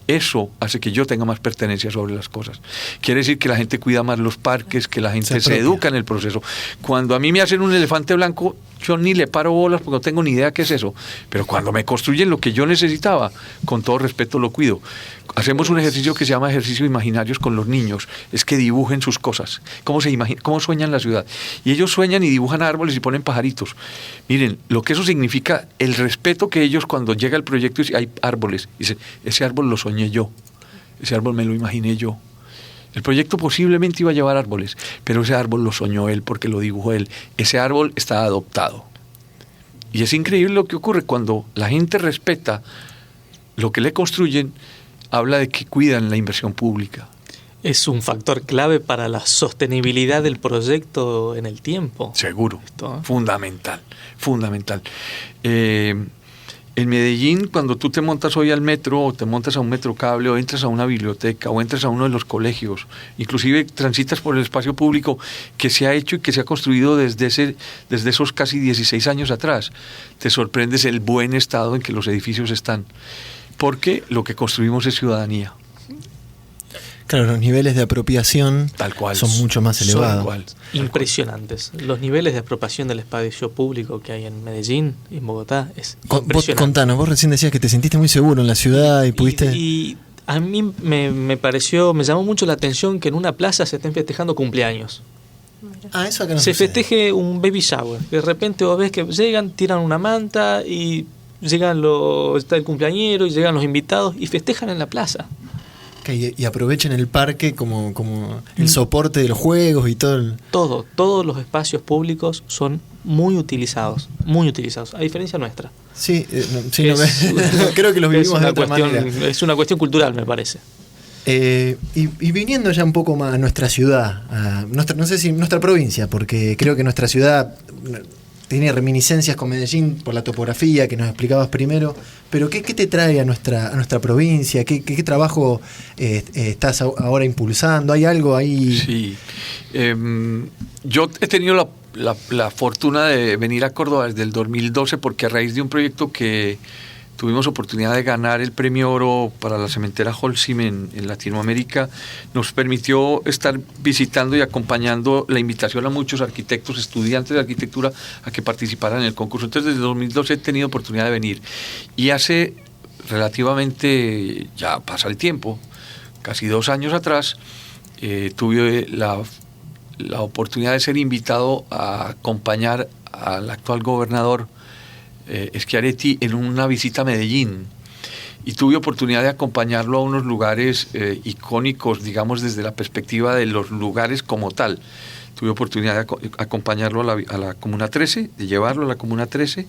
eso hace que yo tenga más pertenencia sobre las cosas. Quiere decir que la gente cuida más los parques, que la gente se educa en el proceso. Cuando a mí me hacen un elefante blanco, yo ni le paro bolas porque no tengo ni idea qué es eso. Pero cuando me construyen lo que yo necesitaba, con todo respeto lo cuido. Hacemos un ejercicio que se llama ejercicio imaginarios con los niños. Es que dibujen sus cosas. ¿Cómo sueñan la ciudad? Y ellos sueñan y dibujan árboles y ponen pajaritos. Miren, lo que eso significa, el respeto que ellos, cuando llega el proyecto y hay árboles, dicen: ese árbol lo soñé yo, ese árbol me lo imaginé yo. El proyecto posiblemente iba a llevar árboles, pero ese árbol lo soñó él porque lo dibujó él. Ese árbol está adoptado. Y es increíble lo que ocurre cuando la gente respeta lo que le construyen, habla de que cuidan la inversión pública. Es un factor clave para la sostenibilidad del proyecto en el tiempo. Seguro, fundamental. En Medellín, cuando tú te montas hoy al metro, o te montas a un metrocable, o entras a una biblioteca, o entras a uno de los colegios, inclusive transitas por el espacio público que se ha hecho y que se ha construido desde esos casi 16 años atrás, te sorprendes el buen estado en que los edificios están, porque lo que construimos es ciudadanía. Claro, los niveles de apropiación tal cual son mucho más elevados. Impresionantes. Los niveles de apropiación del espacio público que hay en Medellín y en Bogotá es impresionante. Contanos, vos recién decías que te sentiste muy seguro en la ciudad y pudiste... Y A mí me llamó mucho la atención que en una plaza se estén festejando cumpleaños. Eso acá no se sucede. festeje un baby shower. De repente vos ves que llegan, tiran una manta y está el cumpleañero y llegan los invitados y festejan en la plaza. Y aprovechen el parque como el soporte de los juegos y todo. Todos los espacios públicos son muy utilizados, a diferencia nuestra. Sí, creo que los vivimos de otra manera. Es una cuestión cultural, me parece. Y viniendo ya un poco más a nuestra ciudad, no sé si nuestra provincia, porque creo que nuestra ciudad tiene reminiscencias con Medellín por la topografía que nos explicabas primero, pero ¿qué te trae a nuestra provincia? ¿Qué trabajo estás ahora impulsando? ¿Hay algo ahí? Sí, yo he tenido la fortuna de venir a Córdoba desde el 2012 porque a raíz de un proyecto que tuvimos oportunidad de ganar el premio oro para la cementera Holcim en Latinoamérica, nos permitió estar visitando y acompañando la invitación a muchos arquitectos, estudiantes de arquitectura, a que participaran en el concurso. Entonces, desde 2012 he tenido oportunidad de venir. Y hace relativamente, ya pasa el tiempo, casi 2 años atrás, tuve la oportunidad de ser invitado a acompañar al actual gobernador Schiaretti en una visita a Medellín, y tuve oportunidad de acompañarlo a unos lugares icónicos, digamos, desde la perspectiva de los lugares como tal. Tuve oportunidad de acompañarlo a la Comuna 13, de llevarlo a la Comuna 13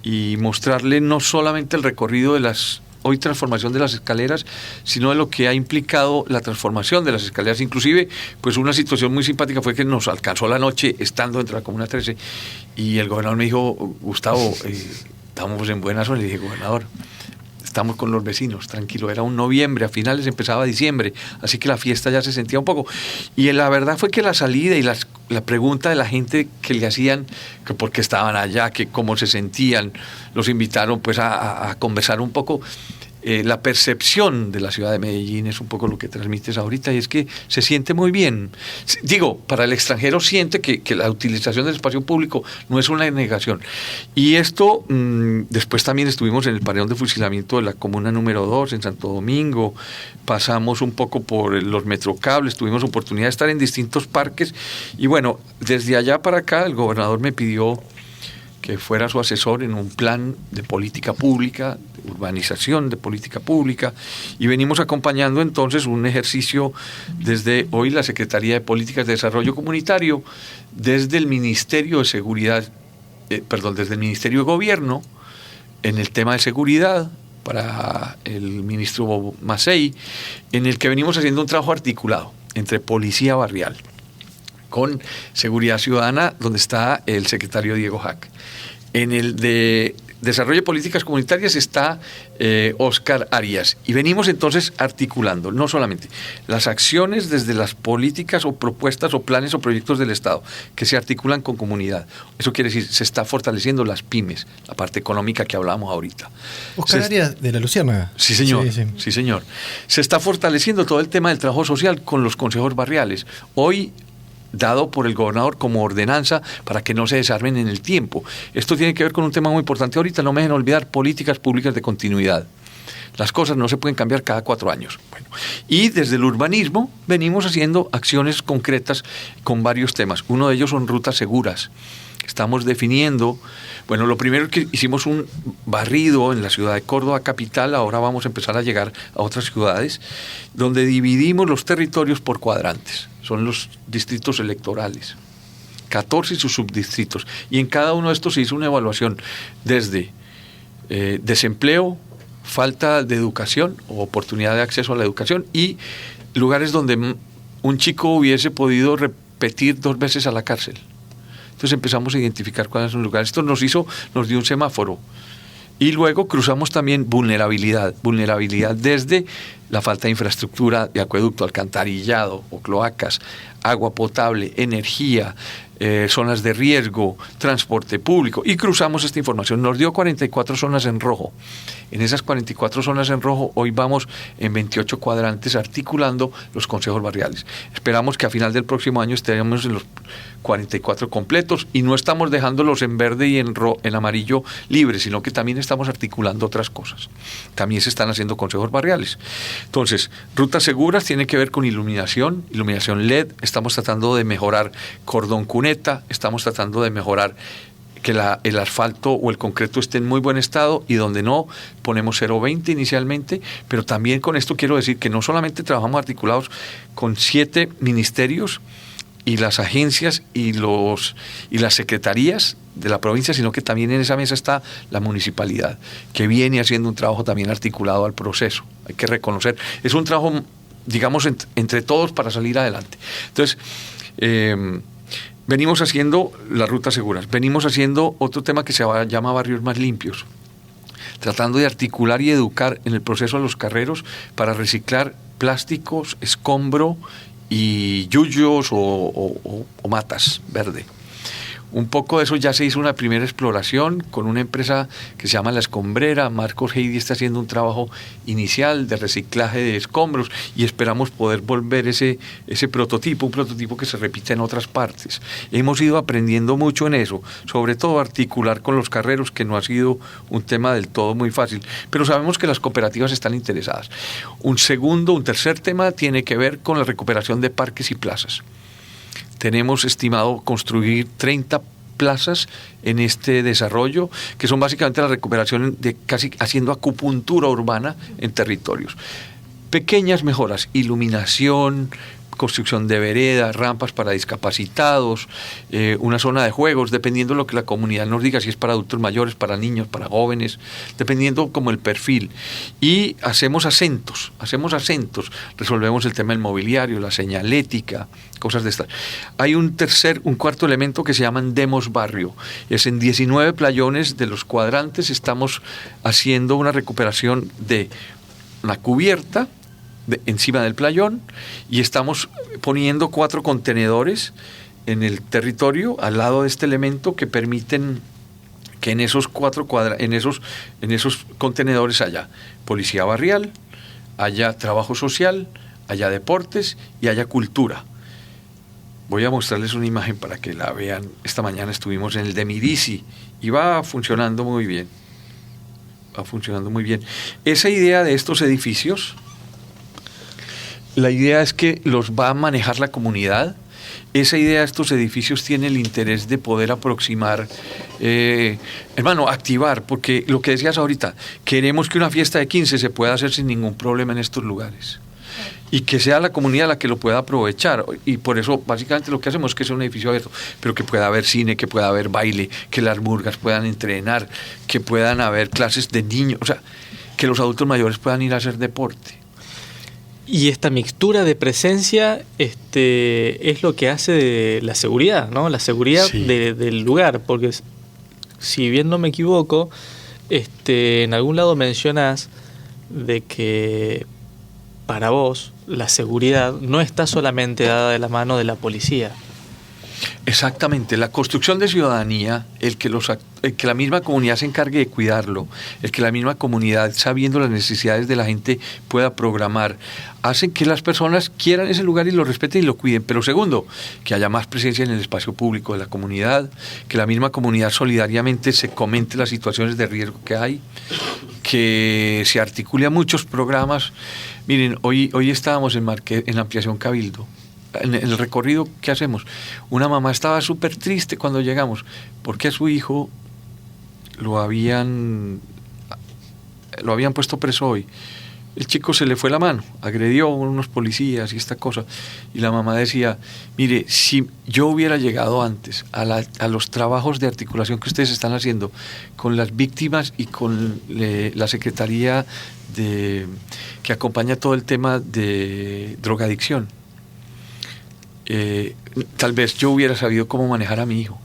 y mostrarle no solamente el recorrido de las hoy transformación de las escaleras, sino de lo que ha implicado la transformación de las escaleras. Inclusive, pues una situación muy simpática fue que nos alcanzó la noche estando dentro de la Comuna 13 y el gobernador me dijo: Gustavo, estamos en buenas horas. Le dije: gobernador, estamos con los vecinos, tranquilo. Era un noviembre, a finales empezaba diciembre, así que la fiesta ya se sentía un poco. Y la verdad fue que la salida y la pregunta de la gente que le hacían, que por qué estaban allá, que cómo se sentían, los invitaron pues a conversar un poco. La percepción de la ciudad de Medellín es un poco lo que transmites ahorita, y es que se siente muy bien. Digo, para el extranjero siente que la utilización del espacio público no es una negación. Y esto, después también estuvimos en el paredón de fusilamiento de la comuna número 2 en Santo Domingo, pasamos un poco por los metrocables, tuvimos oportunidad de estar en distintos parques, y bueno, desde allá para acá el gobernador me pidió que fuera su asesor en un plan de política pública, de urbanización de política pública, y venimos acompañando entonces un ejercicio desde hoy la Secretaría de Políticas de Desarrollo Comunitario, desde el Ministerio de Seguridad, desde el Ministerio de Gobierno, en el tema de seguridad, para el ministro Macei, en el que venimos haciendo un trabajo articulado entre policía barrial, con seguridad ciudadana, donde está el secretario Diego Jack. En el de Desarrollo de Políticas Comunitarias está Oscar Arias. Y venimos entonces articulando, no solamente las acciones desde las políticas o propuestas o planes o proyectos del Estado, que se articulan con comunidad. Eso quiere decir, se está fortaleciendo las pymes, la parte económica que hablábamos ahorita. Oscar Arias de la Luciérnaga. Sí, señor. Sí. Sí, señor. Se está fortaleciendo todo el tema del trabajo social con los consejos barriales. Hoy, dado por el gobernador como ordenanza para que no se desarmen en el tiempo. Esto tiene que ver con un tema muy importante ahorita, no me dejen olvidar, políticas públicas de continuidad. Las cosas no se pueden cambiar cada 4 años. Bueno, y desde el urbanismo venimos haciendo acciones concretas con varios temas. Uno de ellos son rutas seguras. Estamos definiendo, bueno, lo primero que hicimos un barrido en la ciudad de Córdoba capital, ahora vamos a empezar a llegar a otras ciudades, donde dividimos los territorios por cuadrantes. Son los distritos electorales, 14 y sus subdistritos. Y en cada uno de estos se hizo una evaluación desde desempleo, falta de educación o oportunidad de acceso a la educación y lugares donde un chico hubiese podido repetir 2 veces a la cárcel. Entonces empezamos a identificar cuáles son los lugares. Esto nos dio un semáforo. Y luego cruzamos también vulnerabilidad desde la falta de infraestructura, de acueducto, alcantarillado o cloacas, agua potable, energía, zonas de riesgo, transporte público, y cruzamos esta información. Nos dio 44 zonas en rojo. En esas 44 zonas en rojo, hoy vamos en 28 cuadrantes articulando los consejos barriales. Esperamos que a final del próximo año estemos en los 44 completos, y no estamos dejándolos en verde y en amarillo libres, sino que también estamos articulando otras cosas. También se están haciendo consejos barriales. Entonces, rutas seguras tienen que ver con iluminación LED, estamos tratando de mejorar cordón cuneta, estamos tratando de mejorar que el asfalto o el concreto esté en muy buen estado, y donde no, ponemos 0,20 inicialmente, pero también con esto quiero decir que no solamente trabajamos articulados con 7 ministerios y las agencias y las secretarías de la provincia, sino que también en esa mesa está la municipalidad, que viene haciendo un trabajo también articulado al proceso. Hay que reconocer, es un trabajo, digamos, entre todos para salir adelante. Entonces, venimos haciendo las rutas seguras, venimos haciendo otro tema que se llama barrios más limpios, tratando de articular y educar en el proceso a los carreros para reciclar plásticos, escombro y yuyos o matas verde. Un poco de eso ya se hizo una primera exploración con una empresa que se llama La Escombrera. Marcos Heidi está haciendo un trabajo inicial de reciclaje de escombros, y esperamos poder volver ese prototipo, un prototipo que se repite en otras partes. Hemos ido aprendiendo mucho en eso, sobre todo articular con los carreros, que no ha sido un tema del todo muy fácil, pero sabemos que las cooperativas están interesadas. Un tercer tema tiene que ver con la recuperación de parques y plazas. Tenemos estimado construir 30 plazas en este desarrollo, que son básicamente la recuperación de casi haciendo acupuntura urbana en territorios. Pequeñas mejoras, iluminación, construcción de veredas, rampas para discapacitados, una zona de juegos, dependiendo de lo que la comunidad nos diga, si es para adultos mayores, para niños, para jóvenes, dependiendo como el perfil. Y hacemos acentos, resolvemos el tema del mobiliario, la señalética, cosas de estas. Hay un cuarto elemento que se llaman demos barrio. Es en 19 playones de los cuadrantes, estamos haciendo una recuperación de una cubierta encima del playón, y estamos poniendo 4 contenedores en el territorio al lado de este elemento que permiten que en esos en esos contenedores haya policía barrial, haya trabajo social, haya deportes y haya cultura. Voy a mostrarles una imagen para que la vean. Esta mañana estuvimos en el de Midisi y va funcionando muy bien. Esa idea de estos edificios, la idea es que los va a manejar la comunidad. Esa idea de estos edificios tiene el interés de poder aproximar, activar, porque lo que decías ahorita, queremos que una fiesta de 15 se pueda hacer sin ningún problema en estos lugares, y que sea la comunidad la que lo pueda aprovechar, y por eso básicamente lo que hacemos es que sea un edificio abierto, pero que pueda haber cine, que pueda haber baile, que las murgas puedan entrenar, que puedan haber clases de niños, o sea, que los adultos mayores puedan ir a hacer deporte. Y esta mixtura de presencia es lo que hace de la seguridad, ¿no? La seguridad sí. del lugar, porque si bien no me equivoco, en algún lado mencionas de que para vos la seguridad no está solamente dada de la mano de la policía. Exactamente, la construcción de ciudadanía, el que la misma comunidad se encargue de cuidarlo, el que la misma comunidad, sabiendo las necesidades de la gente, pueda programar, hacen que las personas quieran ese lugar y lo respeten y lo cuiden. Pero segundo, que haya más presencia en el espacio público de la comunidad, que la misma comunidad solidariamente se comente las situaciones de riesgo que hay, que se articule a muchos programas. Miren, hoy estábamos en Ampliación Cabildo. En el recorrido que hacemos, una mamá estaba súper triste cuando llegamos, porque a su hijo lo habían puesto preso hoy. El chico se le fue la mano, agredió a unos policías y esta cosa, y la mamá decía, mire, si yo hubiera llegado antes a los trabajos de articulación que ustedes están haciendo con las víctimas y con la Secretaría que acompaña todo el tema de drogadicción, tal vez yo hubiera sabido cómo manejar a mi hijo.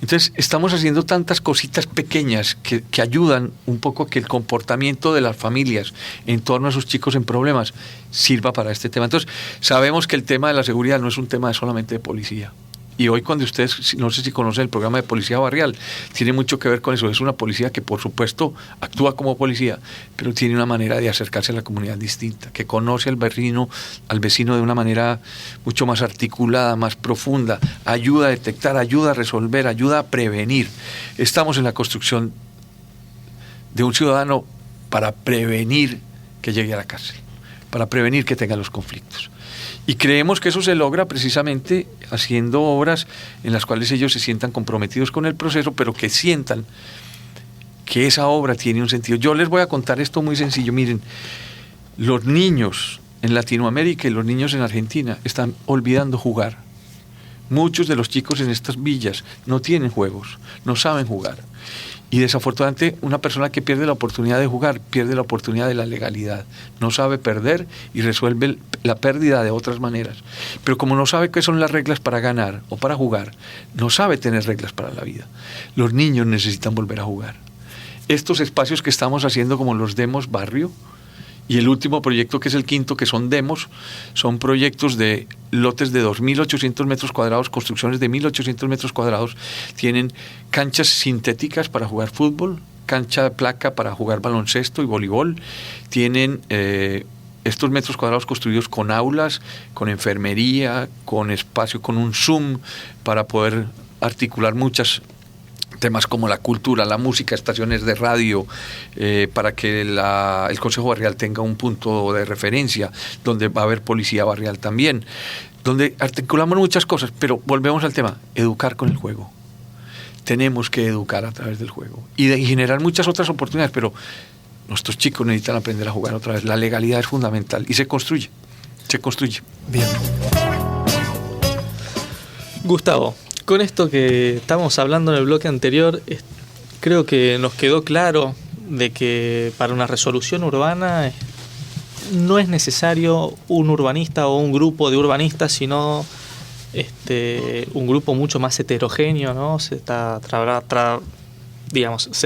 Entonces, estamos haciendo tantas cositas pequeñas que ayudan un poco a que el comportamiento de las familias en torno a sus chicos en problemas sirva para este tema. Entonces, sabemos que el tema de la seguridad no es un tema solamente de policía. Y hoy cuando ustedes, no sé si conocen el programa de policía barrial, tiene mucho que ver con eso. Es una policía que por supuesto actúa como policía, pero tiene una manera de acercarse a la comunidad distinta, que conoce al vecino de una manera mucho más articulada, más profunda, ayuda a detectar, ayuda a resolver, ayuda a prevenir. Estamos en la construcción de un ciudadano para prevenir que llegue a la cárcel, para prevenir que tenga los conflictos. Y creemos que eso se logra precisamente haciendo obras en las cuales ellos se sientan comprometidos con el proceso, pero que sientan que esa obra tiene un sentido. Yo les voy a contar esto muy sencillo. Miren, los niños en Latinoamérica y los niños en Argentina están olvidando jugar. Muchos de los chicos en estas villas no tienen juegos, no saben jugar. Y desafortunadamente una persona que pierde la oportunidad de jugar, pierde la oportunidad de la legalidad. No sabe perder y resuelve la pérdida de otras maneras. Pero como no sabe qué son las reglas para ganar o para jugar, no sabe tener reglas para la vida. Los niños necesitan volver a jugar. Estos espacios que estamos haciendo como los Demos Barrio, y el último proyecto, que es el quinto, que son demos, son proyectos de lotes de 2.800 metros cuadrados, construcciones de 1.800 metros cuadrados. Tienen canchas sintéticas para jugar fútbol, cancha de placa para jugar baloncesto y voleibol. Tienen estos metros cuadrados construidos con aulas, con enfermería, con espacio, con un Zoom para poder articular muchas temas como la cultura, la música, estaciones de radio, para que el Consejo Barrial tenga un punto de referencia, donde va a haber policía barrial también, donde articulamos muchas cosas, pero volvemos al tema, educar con el juego. Tenemos que educar a través del juego y generar muchas otras oportunidades, pero nuestros chicos necesitan aprender a jugar otra vez. La legalidad es fundamental y se construye. Bien. Gustavo, con esto que estábamos hablando en el bloque anterior, creo que nos quedó claro de que para una resolución urbana no es necesario un urbanista o un grupo de urbanistas, sino un grupo mucho más heterogéneo, ¿no? Se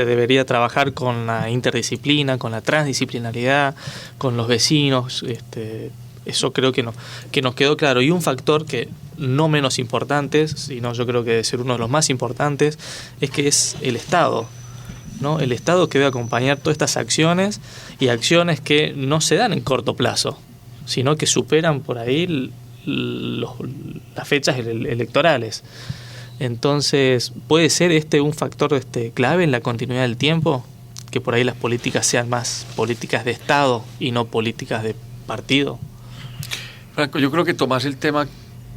debería trabajar con la interdisciplina, con la transdisciplinaridad, con los vecinos. Eso creo que nos quedó claro. Y un factor que no menos importante, sino yo creo que debe ser uno de los más importantes, es que es el Estado, ¿no? El Estado que debe acompañar todas estas acciones, y acciones que no se dan en corto plazo, sino que superan por ahí las fechas electorales. Entonces, ¿puede ser un factor clave en la continuidad del tiempo? Que por ahí las políticas sean más políticas de Estado y no políticas de partido. Franco, yo creo que tomás el tema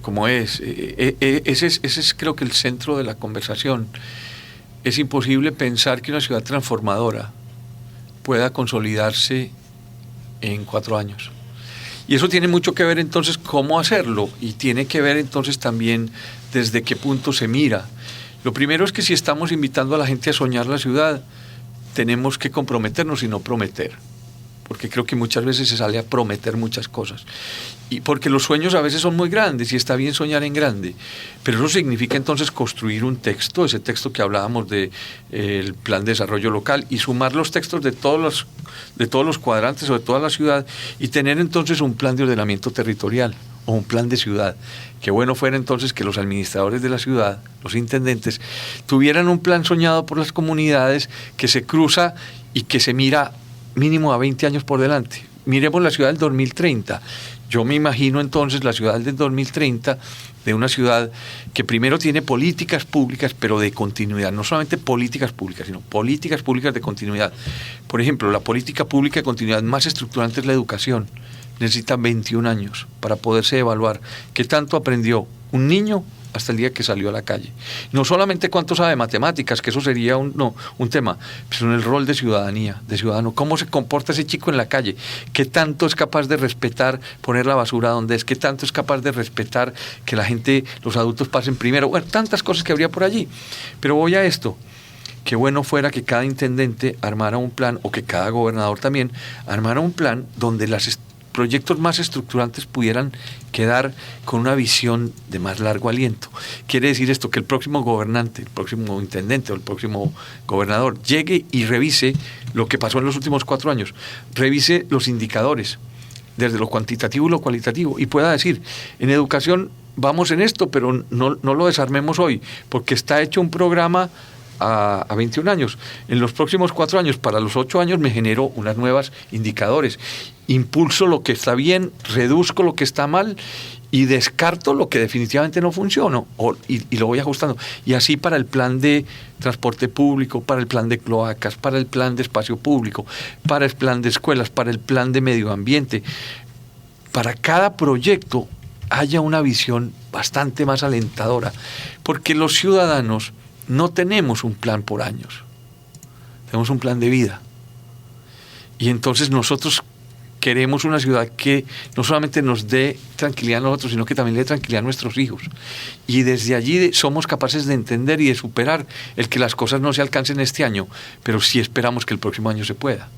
como es. Ese es creo que el centro de la conversación. Es imposible pensar que una ciudad transformadora pueda consolidarse en 4 años. Y eso tiene mucho que ver entonces cómo hacerlo, y tiene que ver entonces también desde qué punto se mira. Lo primero es que si estamos invitando a la gente a soñar la ciudad, tenemos que comprometernos y no prometer, porque creo que muchas veces se sale a prometer muchas cosas, y porque los sueños a veces son muy grandes y está bien soñar en grande, pero eso significa entonces construir un texto, ese texto que hablábamos de el plan de desarrollo local, y sumar los textos de todos los cuadrantes o de toda la ciudad, y tener entonces un plan de ordenamiento territorial o un plan de ciudad. Qué bueno fuera entonces que los administradores de la ciudad, los intendentes, tuvieran un plan soñado por las comunidades que se cruza y que se mira mínimo a 20 años por delante. Miremos la ciudad del 2030. Yo me imagino entonces la ciudad del 2030 de una ciudad que primero tiene políticas públicas, pero de continuidad. No solamente políticas públicas, sino políticas públicas de continuidad. Por ejemplo, la política pública de continuidad más estructurante es la educación. Necesita 21 años para poderse evaluar qué tanto aprendió un niño hasta el día que salió a la calle. No solamente cuánto sabe de matemáticas, que eso sería un tema, sino el rol de ciudadanía, de ciudadano. ¿Cómo se comporta ese chico en la calle? ¿Qué tanto es capaz de respetar poner la basura donde es? ¿Qué tanto es capaz de respetar que la gente, los adultos pasen primero? Bueno, tantas cosas que habría por allí. Pero voy a esto. Qué bueno fuera que cada intendente armara un plan, o que cada gobernador también armara un plan donde las proyectos más estructurantes pudieran quedar con una visión de más largo aliento. Quiere decir esto, que el próximo gobernante, el próximo intendente o el próximo gobernador llegue y revise lo que pasó en los últimos 4 años, revise los indicadores, desde lo cuantitativo y lo cualitativo, y pueda decir, en educación vamos en esto, pero no lo desarmemos hoy, porque está hecho un programa a 21 años. En los próximos 4 años, para los 8 años, me genero unas nuevas indicadores. Impulso lo que está bien, reduzco lo que está mal y descarto lo que definitivamente no funciona y lo voy ajustando. Y así para el plan de transporte público, para el plan de cloacas, para el plan de espacio público, para el plan de escuelas, para el plan de medio ambiente. Para cada proyecto haya una visión bastante más alentadora, porque los ciudadanos no tenemos un plan por años, tenemos un plan de vida. Y entonces nosotros queremos una ciudad que no solamente nos dé tranquilidad a nosotros, sino que también le dé tranquilidad a nuestros hijos. Y desde allí somos capaces de entender y de superar el que las cosas no se alcancen este año, pero sí esperamos que el próximo año se pueda.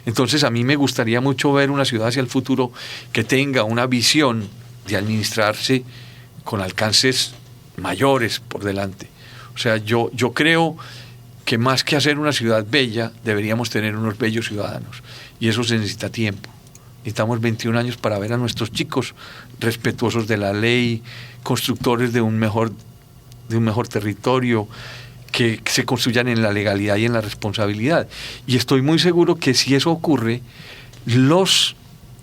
Entonces a mí me gustaría mucho ver una ciudad hacia el futuro que tenga una visión de administrarse con alcances mayores por delante. O sea, yo creo que más que hacer una ciudad bella, deberíamos tener unos bellos ciudadanos. Y eso se necesita tiempo. Necesitamos 21 años para ver a nuestros chicos respetuosos de la ley, constructores de un mejor territorio, que se construyan en la legalidad y en la responsabilidad. Y estoy muy seguro que si eso ocurre, los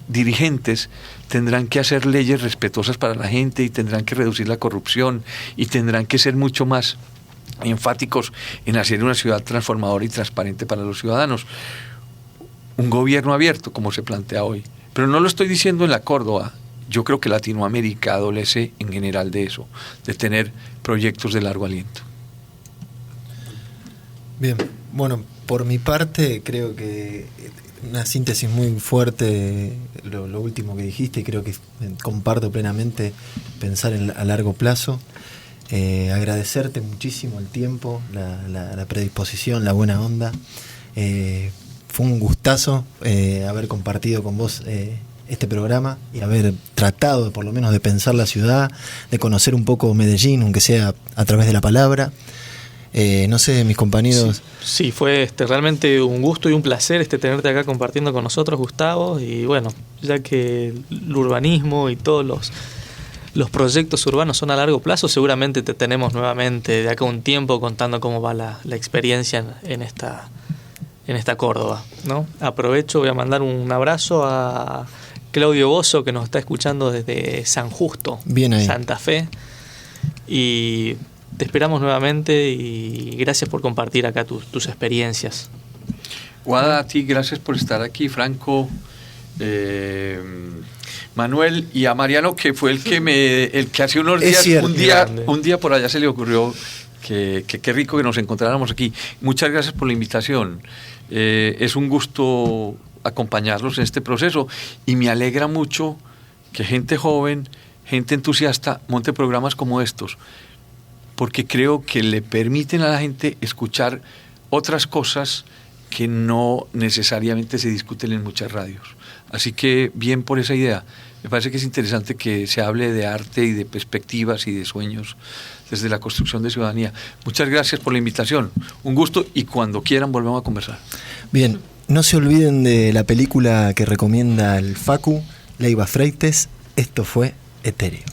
dirigentes tendrán que hacer leyes respetuosas para la gente y tendrán que reducir la corrupción y tendrán que ser mucho más enfáticos en hacer una ciudad transformadora y transparente para los ciudadanos. Un gobierno abierto, como se plantea hoy. Pero no lo estoy diciendo en la Córdoba. Yo creo que Latinoamérica adolece en general de eso, de tener proyectos de largo aliento. Bien, bueno, por mi parte creo que una síntesis muy fuerte lo último que dijiste, y creo que comparto plenamente pensar a largo plazo. Agradecerte muchísimo el tiempo, la predisposición, la buena onda. Fue un gustazo haber compartido con vos este programa y haber tratado por lo menos de pensar la ciudad, de conocer un poco Medellín, aunque sea a través de la palabra. No sé, mis compañeros. Sí, fue realmente un gusto y un placer tenerte acá compartiendo con nosotros, Gustavo. Y bueno, ya que el urbanismo y todos los proyectos urbanos son a largo plazo, seguramente te tenemos nuevamente de acá un tiempo contando cómo va la experiencia en esta Córdoba, ¿no? Aprovecho, voy a mandar un abrazo a Claudio Bozo, que nos está escuchando desde San Justo, bien ahí, Santa Fe. Y te esperamos nuevamente y gracias por compartir acá tus experiencias. Guada, a ti gracias por estar aquí, Franco, Manuel, y a Mariano, que fue el que hace unos días, un día por allá se le ocurrió que qué rico que nos encontráramos aquí. Muchas gracias por la invitación. Es un gusto acompañarlos en este proceso y me alegra mucho que gente joven, gente entusiasta, monte programas como estos, porque creo que le permiten a la gente escuchar otras cosas que no necesariamente se discuten en muchas radios. Así que bien por esa idea. Me parece que es interesante que se hable de arte y de perspectivas y de sueños desde la construcción de ciudadanía. Muchas gracias por la invitación. Un gusto y cuando quieran volvemos a conversar. Bien, no se olviden de la película que recomienda el Facu, Leiva Freites. Esto fue Etéreo.